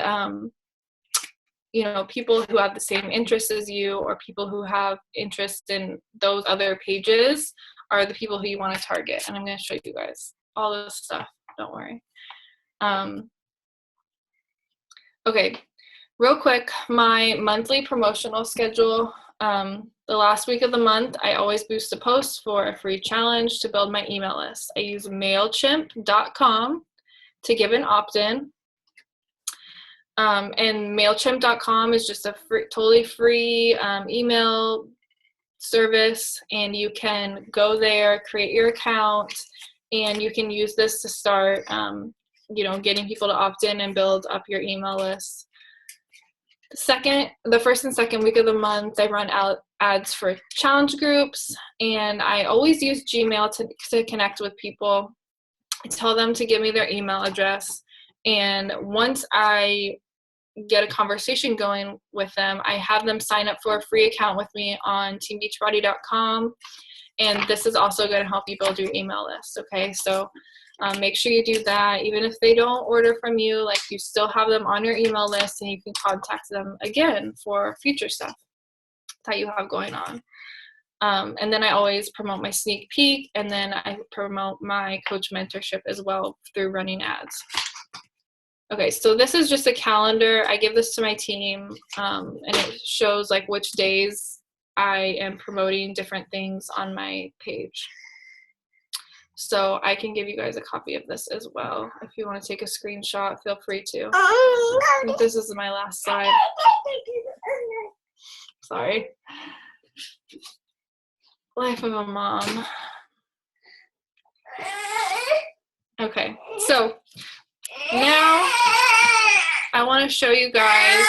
people who have the same interests as you, or people who have interest in those other pages are the people who you want to target. And I'm going to show you guys all this stuff, don't worry. Okay, real quick, my monthly promotional schedule. The last week of the month, I always boost a post for a free challenge to build my email list. I use MailChimp.com to give an opt-in. And MailChimp.com is just a totally free email service, and you can go there, create your account, and you can use this to start getting people to opt in and build up your email list. The first and second week of the month, I run out ads for challenge groups, and I always use Gmail to connect with people. I tell them to give me their email address, and once I get a conversation going with them, I have them sign up for a free account with me on teambeachbody.com, and this is also going to help you build your email list, okay? So make sure you do that. Even if they don't order from you, like, you still have them on your email list, and you can contact them again for future stuff that you have going on. And then I always promote my sneak peek, and then I promote my coach mentorship as well through running ads. Okay, so this is just a calendar. I give this to my team, and it shows like which days I am promoting different things on my page. So I can give you guys a copy of this as well. If you want to take a screenshot, feel free to. I think this is my last slide. Sorry. Life of a mom. Okay, so now I want to show you guys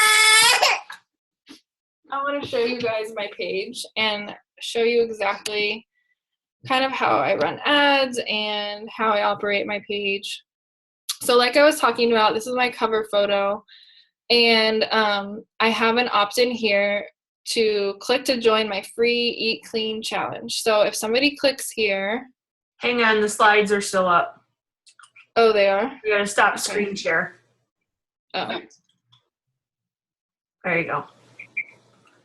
my page and show you exactly kind of how I run ads and how I operate my page. So like I was talking about, this is my cover photo, and I have an opt-in here to click to join my free Eat Clean challenge. So if somebody clicks here. Hang on, the slides are still up. Oh, they are? You gotta stop screen share. Oh. There you go.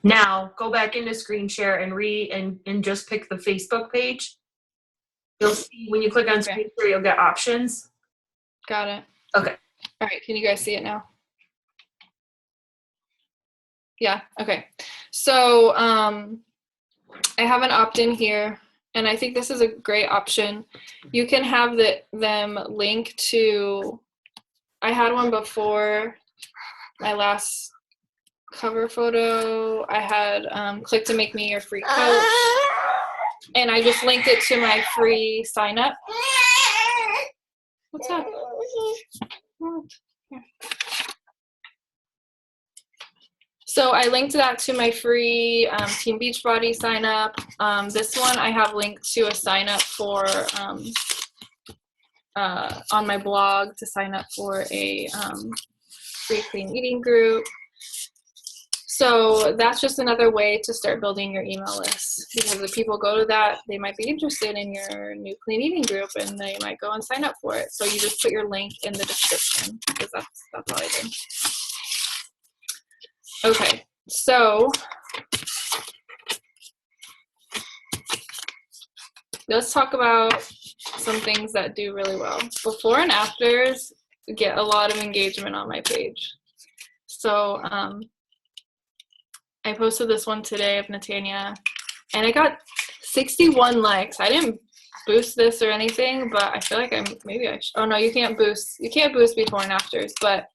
Now go back into screen share and just pick the Facebook page. You'll see when you click on screen share, you'll get options. Got it. Okay. All right, can you guys see it now? Yeah, okay. So I have an opt-in here, and I think this is a great option. You can have them link to, I had one before my last cover photo. I had click to make me your free coach. And I just linked it to my free sign up. What's up? What? Here. So I linked that to my free Team Beachbody sign up. This one I have linked to a sign up for on my blog to sign up for a free clean eating group. So that's just another way to start building your email list, because if people go to that, they might be interested in your new clean eating group and they might go and sign up for it. So you just put your link in the description, because that's all I did. Okay, so let's talk about some things that do really well. Before and afters get a lot of engagement on my page. So I posted this one today of Natania, and I got 61 likes. I didn't boost this or anything, but I feel like maybe I should. Oh no, you can't boost before and afters, but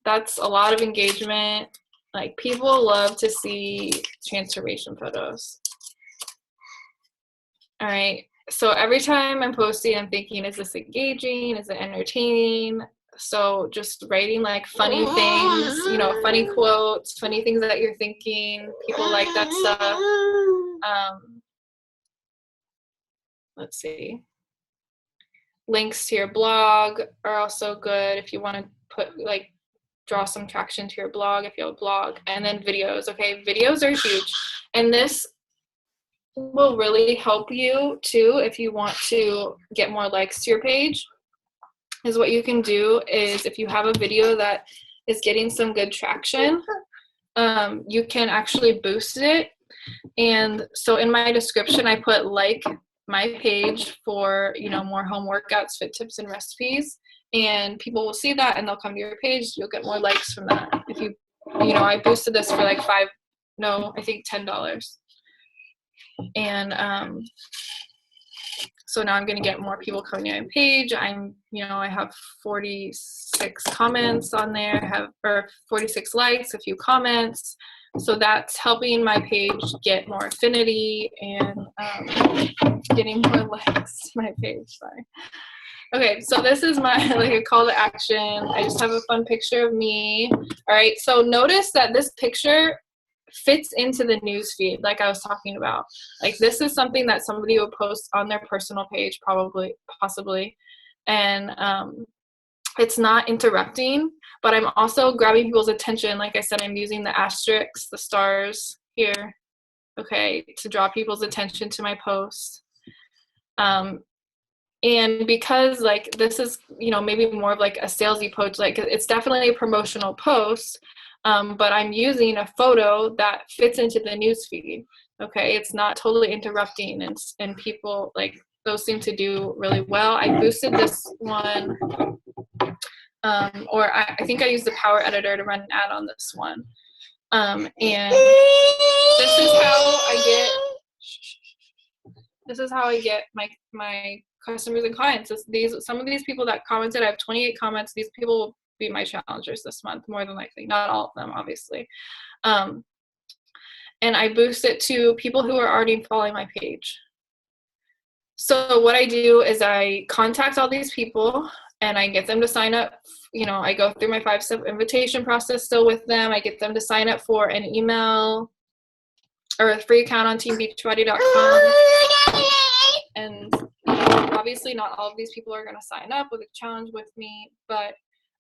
that's a lot of engagement. Like, people love to see transformation photos. All right, so every time I'm posting, I'm thinking, is this engaging? Is it entertaining? So just writing like funny things, you know, funny quotes, funny things that you're thinking. People like that stuff. Let's see. Links to your blog are also good if you want to put, like, draw some traction to your blog if you have a blog. And then videos. Okay, videos are huge. And this will really help you too if you want to get more likes to your page. Is what you can do is, if you have a video that is getting some good traction, you can actually boost it. And so in my description, I put like my page for, you know, more home workouts, fit tips, and recipes. And people will see that and they'll come to your page. You'll get more likes from that. If you know, I boosted this for like I think $10. And so now I'm going to get more people coming to my page. I have 46 comments on there, or 46 likes, a few comments. So that's helping my page get more affinity and getting more likes to my page. Sorry. Okay, so this is my like a call to action. I just have a fun picture of me. All right, so notice that this picture fits into the news feed, like I was talking about. Like, this is something that somebody would post on their personal page, possibly, and it's not interrupting, but I'm also grabbing people's attention. Like I said, I'm using the asterisks, the stars here, okay, to draw people's attention to my post. And because, like, this is, you know, maybe more of like a salesy post, like it's definitely a promotional post, but I'm using a photo that fits into the news feed. Okay, it's not totally interrupting, and people, like, those seem to do really well. I boosted this one, or I think I used the Power Editor to run an ad on this one. And this is how I get my customers and clients. Some of these people that commented, I have 28 comments. These people will be my challengers this month, more than likely. Not all of them, obviously. And I boost it to people who are already following my page. So what I do is I contact all these people and I get them to sign up. You know, I go through my 5-step invitation process still with them. I get them to sign up for an email or a free account on teambeachbody.com. And obviously not all of these people are going to sign up with a challenge with me, but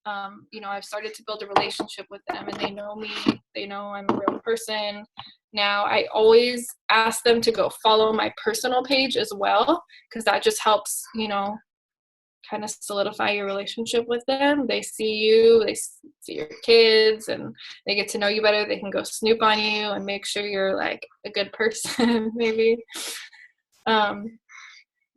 I've started to build a relationship with them, and they know me. They know I'm a real person. Now, I always ask them to go follow my personal page as well, because that just helps, kind of solidify your relationship with them. They see you, they see your kids, and they get to know you better. They can go snoop on you and make sure you're like a good person, maybe.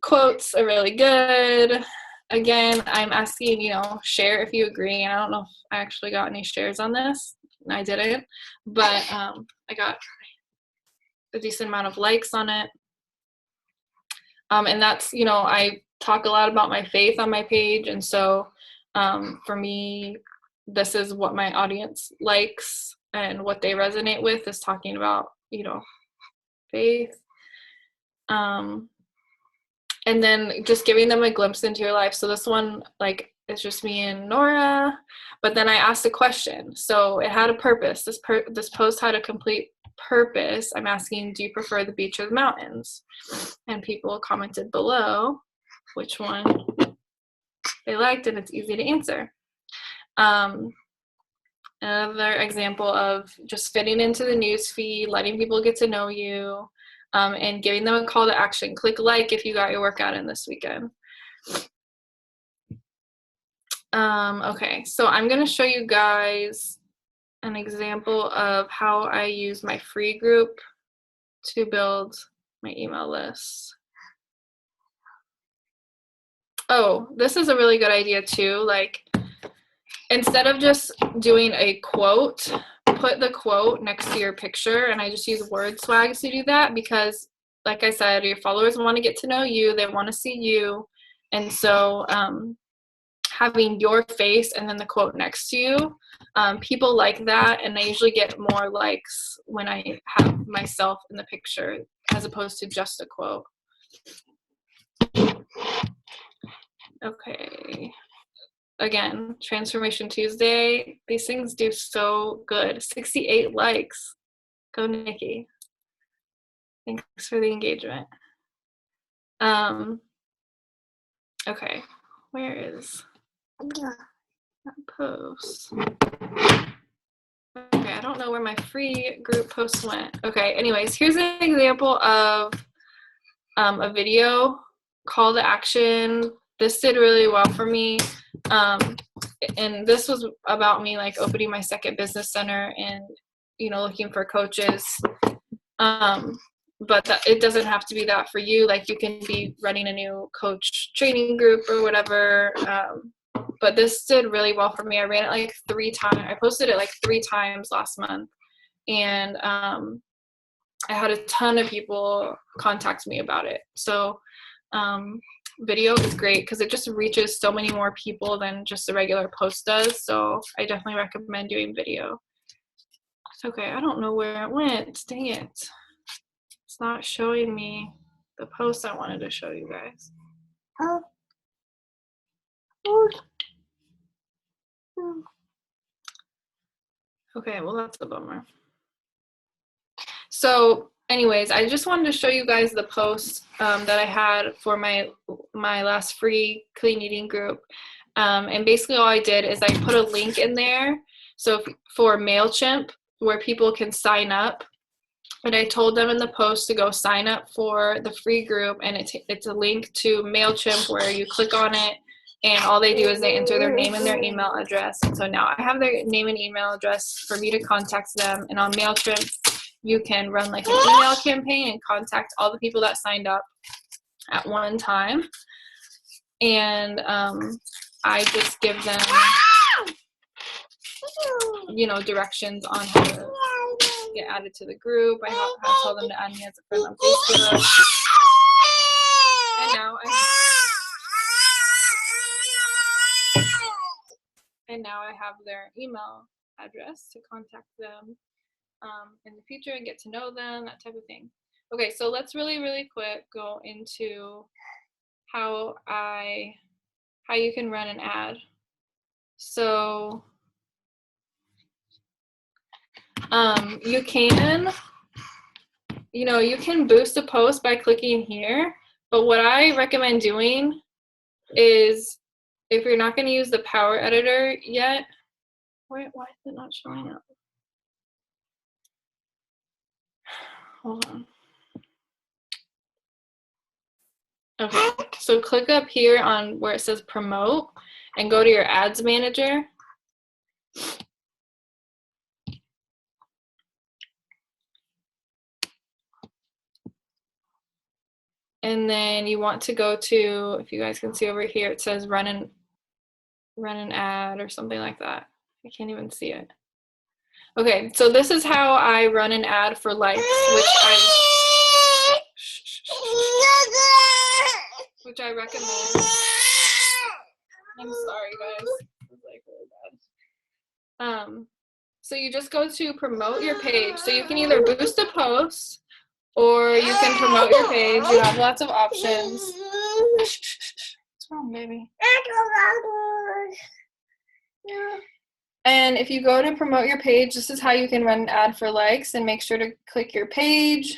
Quotes are really good. Again, I'm asking, share if you agree. And I don't know if I actually got any shares on this. I didn't, but I got a decent amount of likes on it. And that's, I talk a lot about my faith on my page. And so for me, this is what my audience likes and what they resonate with, is talking about, you know, faith. And then just giving them a glimpse into your life. So this one, like, it's just me and Nora, but then I asked a question. So it had a purpose. This post had a complete purpose. I'm asking, do you prefer the beach or the mountains? And people commented below which one they liked, and it's easy to answer. Another example of just fitting into the news feed, letting people get to know you, and giving them a call to action. Click like if you got your workout in this weekend. Okay, so I'm going to show you guys an example of how I use my free group to build my email list. Oh, this is a really good idea too. Like, instead of just doing a quote, put the quote next to your picture, and I just use word swags to do that because, like I said, your followers want to get to know you, they want to see you, and so having your face and then the quote next to you, people like that, and I usually get more likes when I have myself in the picture as opposed to just a quote. Okay. Again, Transformation Tuesday. These things do so good. 68 likes. Go, Nikki. Thanks for the engagement. Okay, where is that post? Okay, I don't know where my free group post went. Okay, anyways, here's an example of a video call to action. This did really well for me. And this was about me like opening my second business center and, you know, looking for coaches. But it doesn't have to be that for you. Like, you can be running a new coach training group or whatever. But this did really well for me. I ran it like 3 times. I posted it like 3 times last month. And I had a ton of people contact me about it. So video is great because it just reaches so many more people than just a regular post does. So I definitely recommend doing video. Okay, I don't know where it went. Dang it. It's not showing me the post I wanted to show you guys. Okay, well, that's a bummer. So anyways, I just wanted to show you guys the post that I had for my last free clean eating group. And basically all I did is I put a link in there. So for MailChimp, where people can sign up. And I told them in the post to go sign up for the free group. And it's a link to MailChimp where you click on it. And all they do is they enter their name and their email address. And so now I have their name and email address for me to contact them. And on MailChimp, you can run like an email campaign and contact all the people that signed up at one time. And I just give them, you know, directions on how to get added to the group. I tell them to add me as a friend on Facebook. And now I have their email address to contact them in the future and get to know them, that type of thing. Okay, so let's really, really quick go into how you can run an ad. So you can boost a post by clicking here, but what I recommend doing is, if you're not going to use the Power Editor yet, why is it not showing up? Hold on. Okay, so click up here on where it says promote and go to your ads manager. And then you want to go to, if you guys can see over here, it says run an ad or something like that. I can't even see it. Okay, so this is how I run an ad for likes, which I recommend. I'm sorry, guys. This is like really bad. So you just go to promote your page. So you can either boost a post or you can promote your page. You have lots of options. What's wrong, baby? And if you go to promote your page, this is how you can run an ad for likes, and make sure to click your page.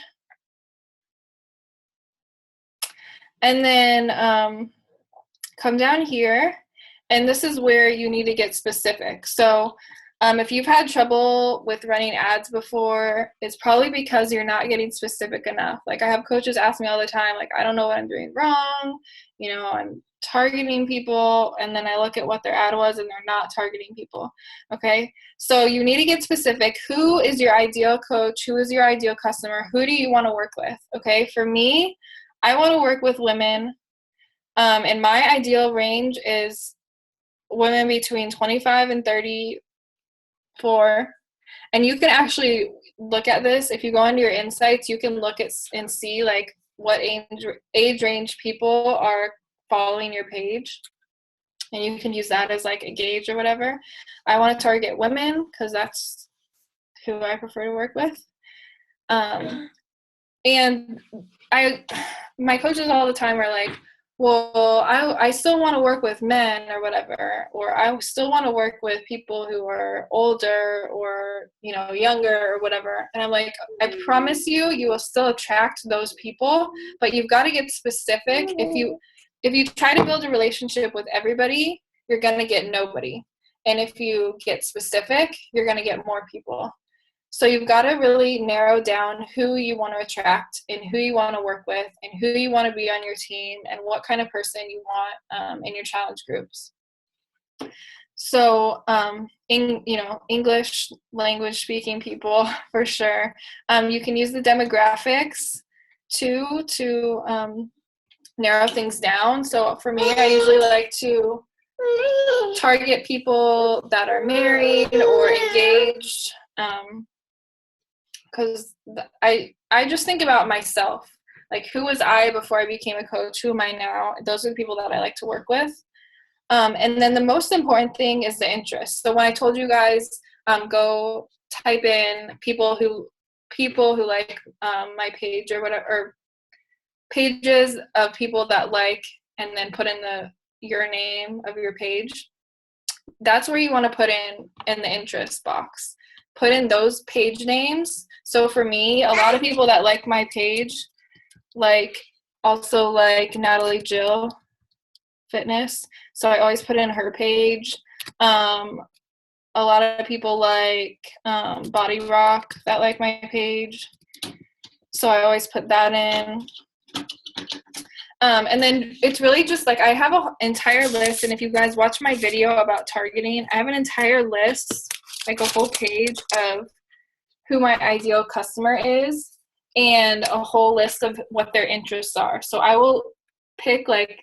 And then come down here, and this is where you need to get specific. So if you've had trouble with running ads before, it's probably because you're not getting specific enough. Like, I have coaches ask me all the time, like, I don't know what I'm doing wrong. You know, I'm targeting people, and then I look at what their ad was and they're not targeting people. Okay, so you need to get specific. Who is your ideal coach? Who is your ideal customer? Who do you want to work with? Okay, for me, I want to work with women, and my ideal range is women between 25 and 34. And you can actually look at this. If you go into your insights, you can look at and see like what age range people are following your page, and you can use that as like a gauge or whatever. I want to target women because that's who I prefer to work with. And my coaches all the time are like, well, I still want to work with men or whatever, or I still want to work with people who are older or, you know, younger or whatever. And I'm like, I promise you, you will still attract those people, but you've got to get specific. If you try to build a relationship with everybody, you're going to get nobody. And if you get specific, you're going to get more people. So you've got to really narrow down who you want to attract and who you want to work with and who you want to be on your team and what kind of person you want in your challenge groups. So, English language speaking people for sure. You can use the demographics too to narrow things down. So for me, I usually like to target people that are married or engaged. Because I just think about myself, like, who was I before I became a coach? Who am I now? Those are the people that I like to work with. And then the most important thing is the interest. So when I told you guys, go type in people who like my page or whatever, or pages of people that like, and then put in your name of your page. That's where you want to put in the interest box. Put in those page names. So for me, a lot of people that like my page, also like Natalie Jill Fitness. So I always put in her page. A lot of people like Body Rock that like my page. So I always put that in. And then it's really just like, I have an entire list. And if you guys watch my video about targeting, I have an entire list, like a whole page of who my ideal customer is and a whole list of what their interests are. So I will pick like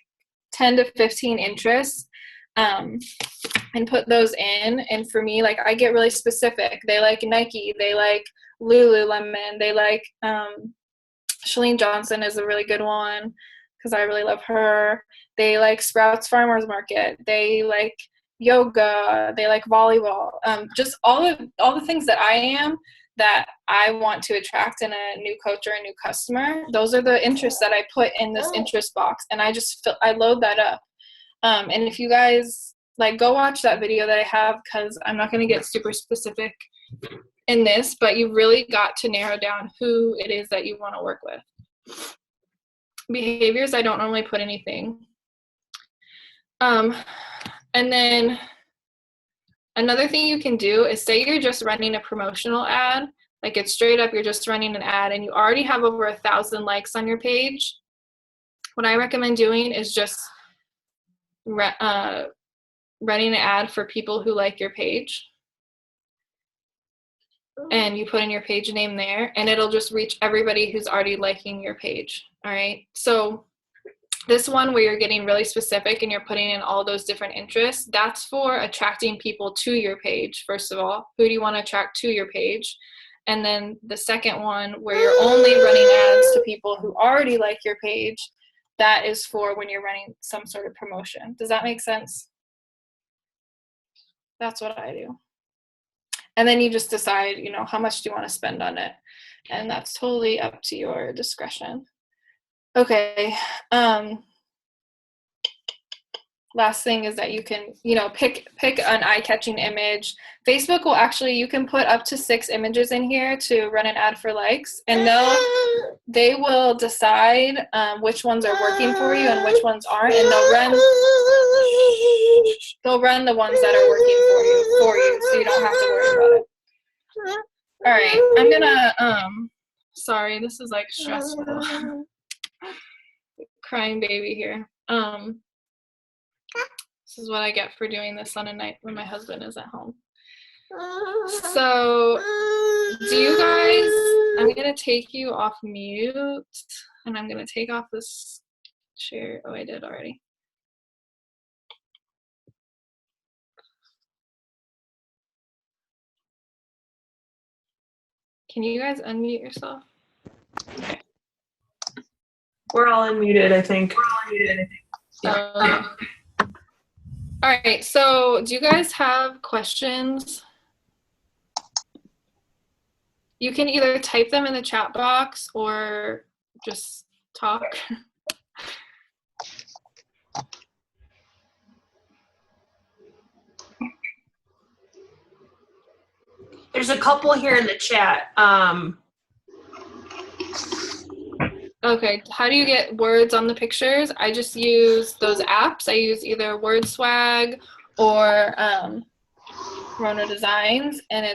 10 to 15 interests and put those in. And for me, like, I get really specific. They like Nike, they like Lululemon, they like Shalene Johnson is a really good one because I really love her. They like Sprouts Farmers Market, they like yoga, they like volleyball, just all the things that I am that I want to attract in a new coach or a new customer. Those are the interests that I put in this interest box, and I load that up. And if you guys like, go watch that video that I have, because I'm not going to get super specific in this, but you really got to narrow down who it is that you want to work with. Behaviors, I don't normally put anything. And then another thing you can do is, say you're just running a promotional ad, like it's straight up, you're just running an ad and you already have over 1,000 likes on your page. What I recommend doing is just running an ad for people who like your page. And you put in your page name there, and it'll just reach everybody who's already liking your page. All right. So this one where you're getting really specific and you're putting in all those different interests, that's for attracting people to your page. First of all, who do you want to attract to your page? And then the second one where you're only running ads to people who already like your page, that is for when you're running some sort of promotion. Does that make sense? That's what I do. And then you just decide, how much do you want to spend on it? And that's totally up to your discretion. Okay. Last thing is that you can, pick an eye-catching image. Facebook will actually, you can put up to 6 images in here to run an ad for likes, and they will decide which ones are working for you and which ones aren't, and they'll run the ones that are working for you, so you don't have to worry about it. All right, I'm gonna sorry, this is like stressful. Crying baby here. This is what I get for doing this on a night when my husband is at home. So, do you guys, I'm going to take you off mute, and I'm going to take off this share. Oh, I did already. Can you guys unmute yourself? Okay. We're all unmuted, I think. Yeah. Okay. All right, so do you guys have questions? You can either type them in the chat box or just talk. There's a couple here in the chat. Okay, how do you get words on the pictures? I just use those apps. I use either WordSwag or Corona Designs, and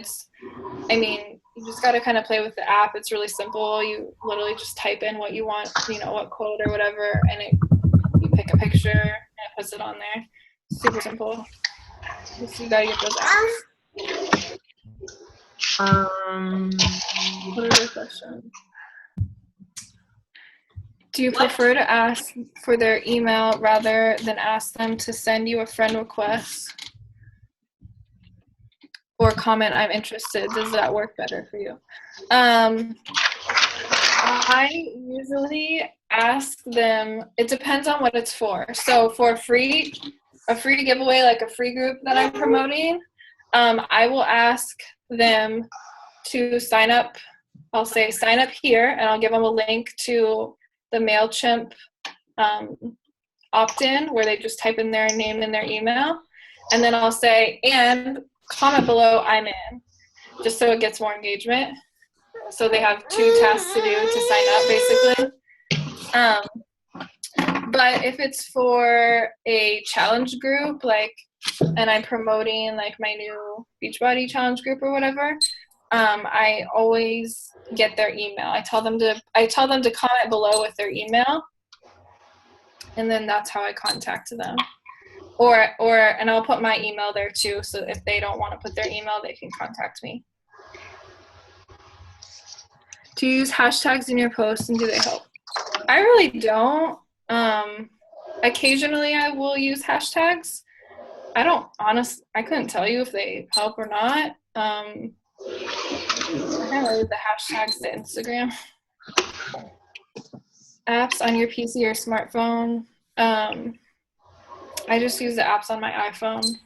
you just got to kind of play with the app. It's really simple. You literally just type in what you want, what quote or whatever, and you pick a picture and it puts it on there. Super simple. Just you got to get those apps. What are the questions? Do you prefer to ask for their email rather than ask them to send you a friend request or comment, I'm interested? Does that work better for you? I usually ask them, it depends on what it's for. So for a free giveaway, like a free group that I'm promoting, I will ask them to sign up. I'll say sign up here, and I'll give them a link to the MailChimp opt-in where they just type in their name and their email, and then I'll say, and comment below I'm in, just so it gets more engagement. So they have 2 tasks to do to sign up, basically. But if it's for a challenge group, and I'm promoting my new Beachbody challenge group or whatever, I always get their email. I tell them to comment below with their email, and then that's how I contact them. And I'll put my email there too, so if they don't want to put their email, they can contact me. Do you use hashtags in your posts, and do they help? I really don't. Occasionally I will use hashtags. I couldn't tell you if they help or not. I kind of use the hashtags to Instagram. Apps on your PC or smartphone. I just use the apps on my iPhone.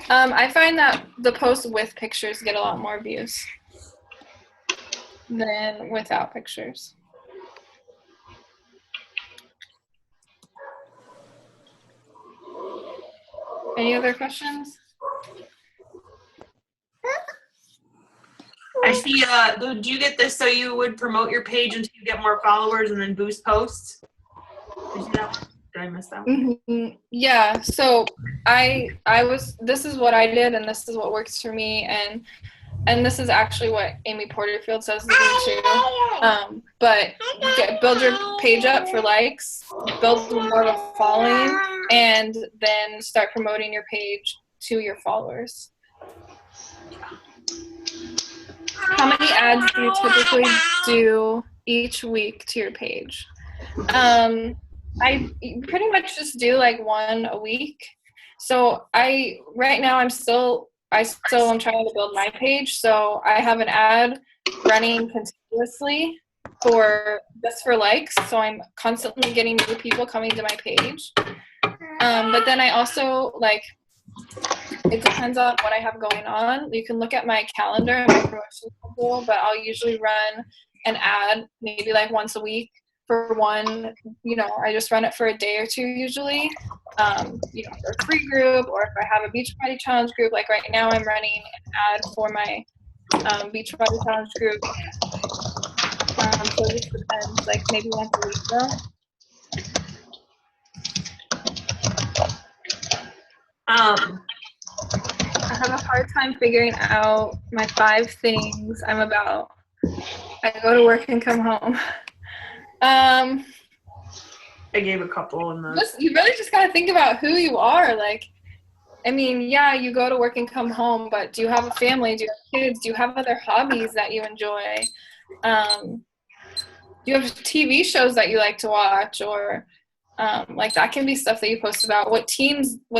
I find that the posts with pictures get a lot more views than without pictures. Any other questions? I see, do you get this so you would promote your page until you get more followers and then boost posts? Did you see that one? Did I miss that one? Mm-hmm. Yeah, so this is what I did, and this is what works for me, and this is actually what Amy Porterfield says to do too. But build your page up for likes, build more of a following, and then start promoting your page to your followers. How many ads do you typically do each week to your page? I pretty much just do 1 a week. So right now I'm still am trying to build my page. So I have an ad running continuously just for likes. So I'm constantly getting new people coming to my page. But then I also It depends on what I have going on. You can look at my calendar and my promotion schedule, but I'll usually run an ad maybe like once a week for one, I just run it for a day or two usually, for a free group, or if I have a Beachbody Challenge group, like right now I'm running an ad for my Beachbody Challenge group. So it just depends, like maybe once a week though. I have a hard time figuring out my 5 things I'm about. I go to work and come home. I gave a couple in the. You really just gotta think about who you are. Like, I mean, yeah, you go to work and come home, but do you have a family? Do you have kids? Do you have other hobbies that you enjoy? Do you have TV shows that you like to watch? Or like that can be stuff that you post about. What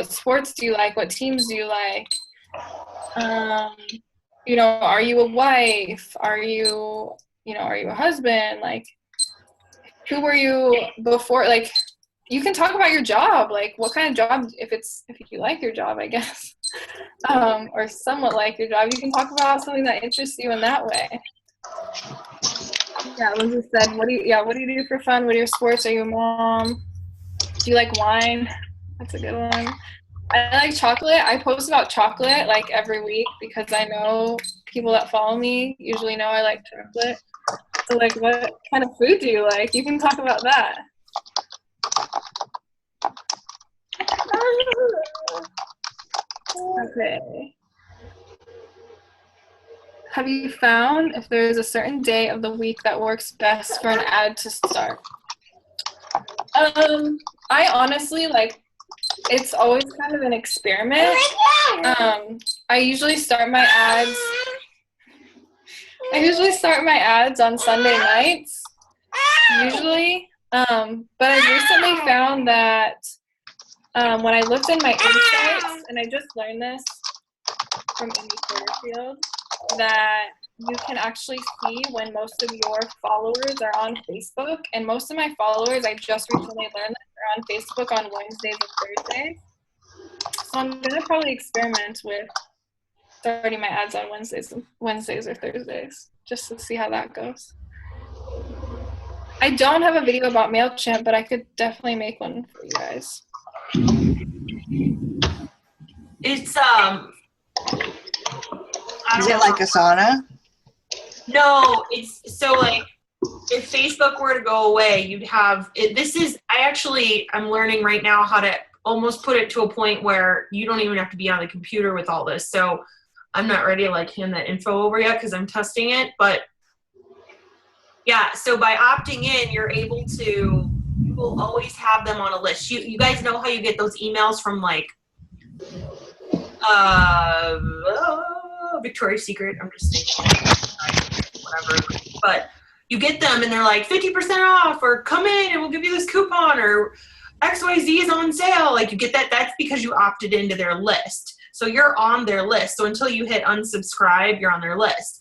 sports do you like? What teams do you like? Are you a wife? Are you a husband? Like, who were you before? Like, you can talk about your job, like what kind of job, if you like your job, I guess, or somewhat like your job, you can talk about something that interests you in that way. Yeah, Lindsay said, what do you do for fun? What are your sports? Are you a mom? Do you like wine? That's a good one. I like chocolate. I post about chocolate like every week because I know people that follow me usually know I like chocolate. So like, what kind of food do you like? You can talk about that. Okay. Have you found if there is a certain day of the week that works best for an ad to start? I honestly, like, it's always kind of an experiment. I usually start my ads on Sunday nights, usually. But I've recently found that when I looked in my insights, and I just learned this from Amy Porterfield, that you can actually see when most of your followers are on Facebook. And most of my followers, I just recently learned that they're on Facebook on Wednesdays and Thursdays. So I'm going to probably experiment with starting my ads on Wednesdays or Thursdays, just to see how that goes. I don't have a video about MailChimp, but I could definitely make one for you guys. It's Is it like Asana? No, it's so like if Facebook were to go away, you'd have it. I'm learning right now how to almost put it to a point where you don't even have to be on the computer with all this. So I'm not ready to like hand that info over yet because I'm testing it. But yeah, so by opting in, you will always have them on a list. You guys know how you get those emails from like Victoria's Secret. I'm just thinking whatever. But you get them and they're like 50% off, or come in and we'll give you this coupon, or XYZ is on sale. Like, you get that. That's because you opted into their list. So you're on their list. So until you hit unsubscribe, you're on their list.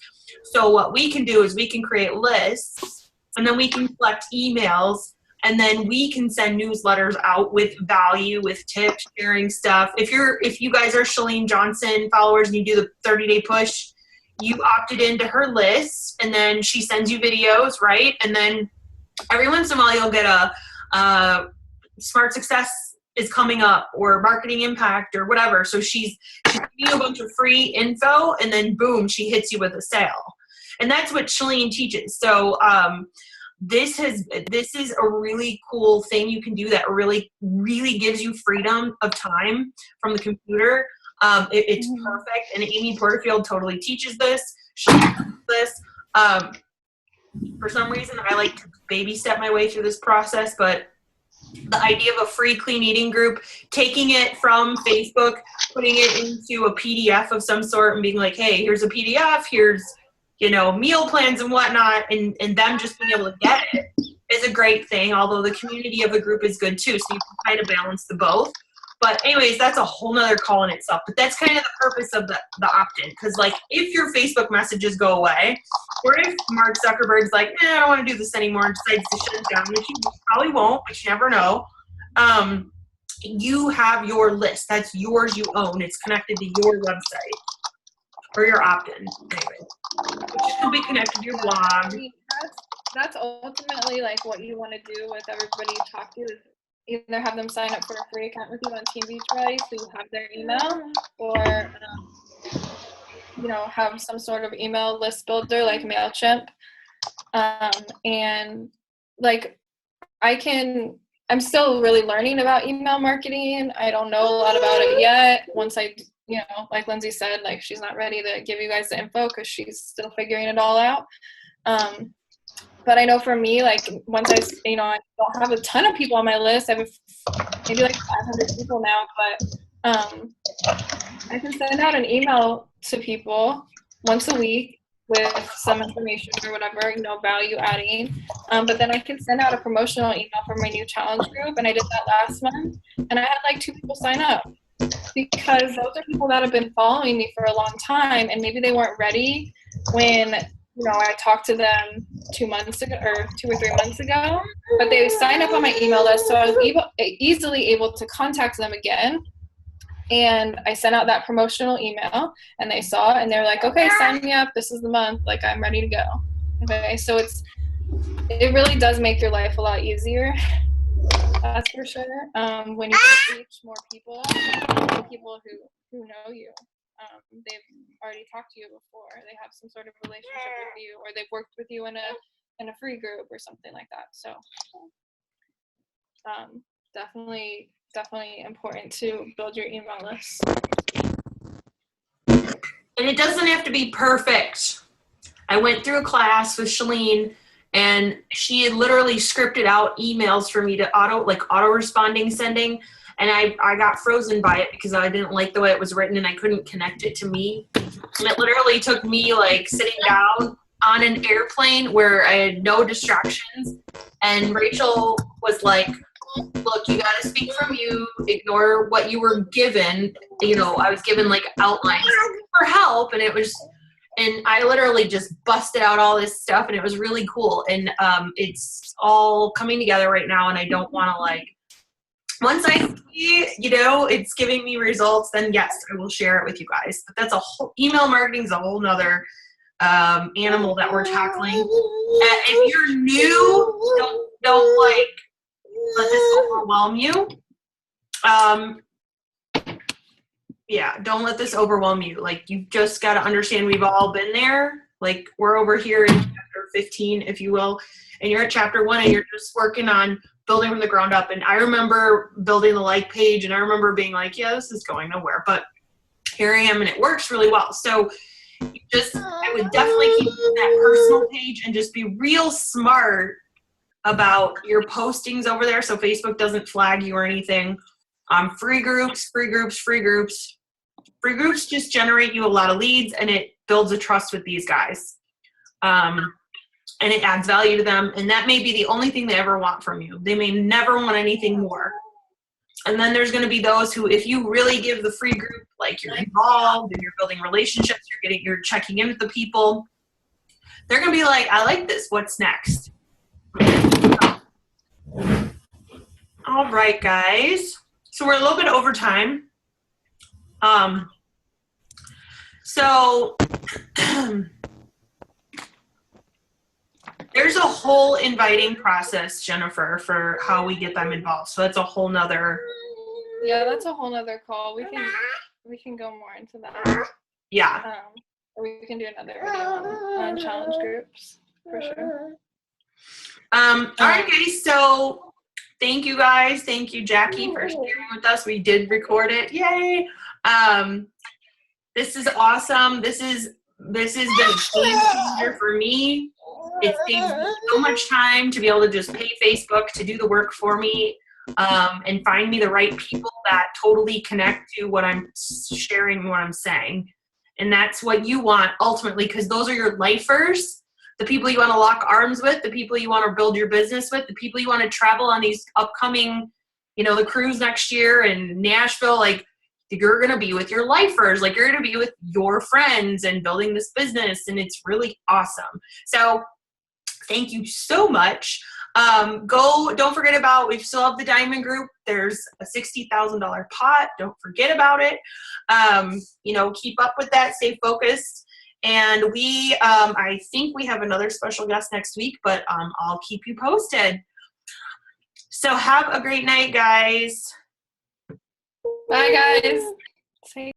So what we can do is we can create lists, and then we can collect emails, and then we can send newsletters out with value, with tips, sharing stuff. If you guys are Shalene Johnson followers and you do the 30-day push, you opted into her list, and then she sends you videos, right? And then every once in a while you'll get a Smart Success is coming up, or Marketing Impact, or whatever. So she's giving you a bunch of free info, and then boom, she hits you with a sale. And that's what Shalene teaches. So this is a really cool thing you can do that really, really gives you freedom of time from the computer. It's perfect. And Amy Porterfield totally teaches this. She teaches this. For some reason, I like to baby step my way through this process, but the idea of a free clean eating group, taking it from Facebook, putting it into a PDF of some sort and being like, hey, here's a PDF, here's, meal plans and whatnot, and them just being able to get it is a great thing, although the community of the group is good too, so you can kind of balance the both. But anyways, that's a whole nother call in itself. But that's kind of the purpose of the opt-in. Because like, if your Facebook messages go away, or if Mark Zuckerberg's like, I don't want to do this anymore, and decides to shut it down, which he probably won't, but you never know. you have your list. That's yours, you own. It's connected to your website or your opt-in, anyway, which can be connected to your blog. That's ultimately like what you want to do with everybody you talk to, is either have them sign up for a free account with you on Team Beachbody so you have their email, or have some sort of email list builder like MailChimp. And like I'm still really learning about email marketing. I don't know a lot about it yet. Once I, like Lindsay said, like she's not ready to give you guys the info because she's still figuring it all out. But I know for me, like once I don't have a ton of people on my list. I have maybe like 500 people now, but I can send out an email to people once a week with some information or whatever, value adding. But then I can send out a promotional email for my new challenge group. And I did that last month. And I had like 2 people sign up because those are people that have been following me for a long time. And maybe they weren't ready when, I talked to them 2 months ago or 2 or 3 months ago, but they signed up on my email list. So I was easily able to contact them again. And I sent out that promotional email and they saw it and they're like, okay, sign me up. This is the month. Like, I'm ready to go. Okay. So it really does make your life a lot easier. That's for sure. When you can reach more people who know you. They've already talked to you before. They have some sort of relationship with you, or they've worked with you in a free group or something like that. So definitely important to build your email list. And it doesn't have to be perfect. I went through a class with Shalene, and she had literally scripted out emails for me to auto responding sending. And I got frozen by it because I didn't like the way it was written and I couldn't connect it to me. And it literally took me like sitting down on an airplane where I had no distractions. And Rachel was like, look, you got to speak from you, ignore what you were given. I was given like outlines for help, and I literally just busted out all this stuff, and it was really cool. And it's all coming together right now, and I don't want to once I see, it's giving me results, then yes, I will share it with you guys. But that's email marketing is a whole nother animal that we're tackling. If you're new, don't let this overwhelm you. Don't let this overwhelm you. Like, you've just got to understand we've all been there. Like, we're over here in chapter 15, if you will, and you're at chapter 1 and you're just working on building from the ground up. And I remember building the like page, and I remember being like, yeah, this is going nowhere, but here I am, and it works really well. So I would definitely keep that personal page and just be real smart about your postings over there so Facebook doesn't flag you or anything. Free groups just generate you a lot of leads, and it builds a trust with these guys. And it adds value to them, and that may be the only thing they ever want from you. They may never want anything more. And then there's going to be those who, if you really give the free group, like you're involved and you're building relationships, you're checking in with the people, they're going to be like, I like this. What's next? All right, guys. So we're a little bit over time. There's a whole inviting process, Jennifer, for how we get them involved. So that's a whole nother. Yeah, that's a whole nother call. We can go more into that. Yeah. Or we can do another video on challenge groups for sure. All right, guys. So thank you guys. Thank you, Jackie, for sharing with us. We did record it. Yay. This is awesome. This is the game changer for me. It saves me so much time to be able to just pay Facebook to do the work for me, and find me the right people that totally connect to what I'm sharing, what I'm saying. And that's what you want ultimately, because those are your lifers, the people you want to lock arms with, the people you want to build your business with, the people you want to travel on these upcoming, the cruise next year in Nashville. Like, you're going to be with your lifers, like you're going to be with your friends and building this business. And it's really awesome. So thank you so much. Don't forget about, we still have the diamond group. There's a $60,000 pot. Don't forget about it. Keep up with that, stay focused. And I think we have another special guest next week, but I'll keep you posted. So have a great night, guys. Bye, guys. Say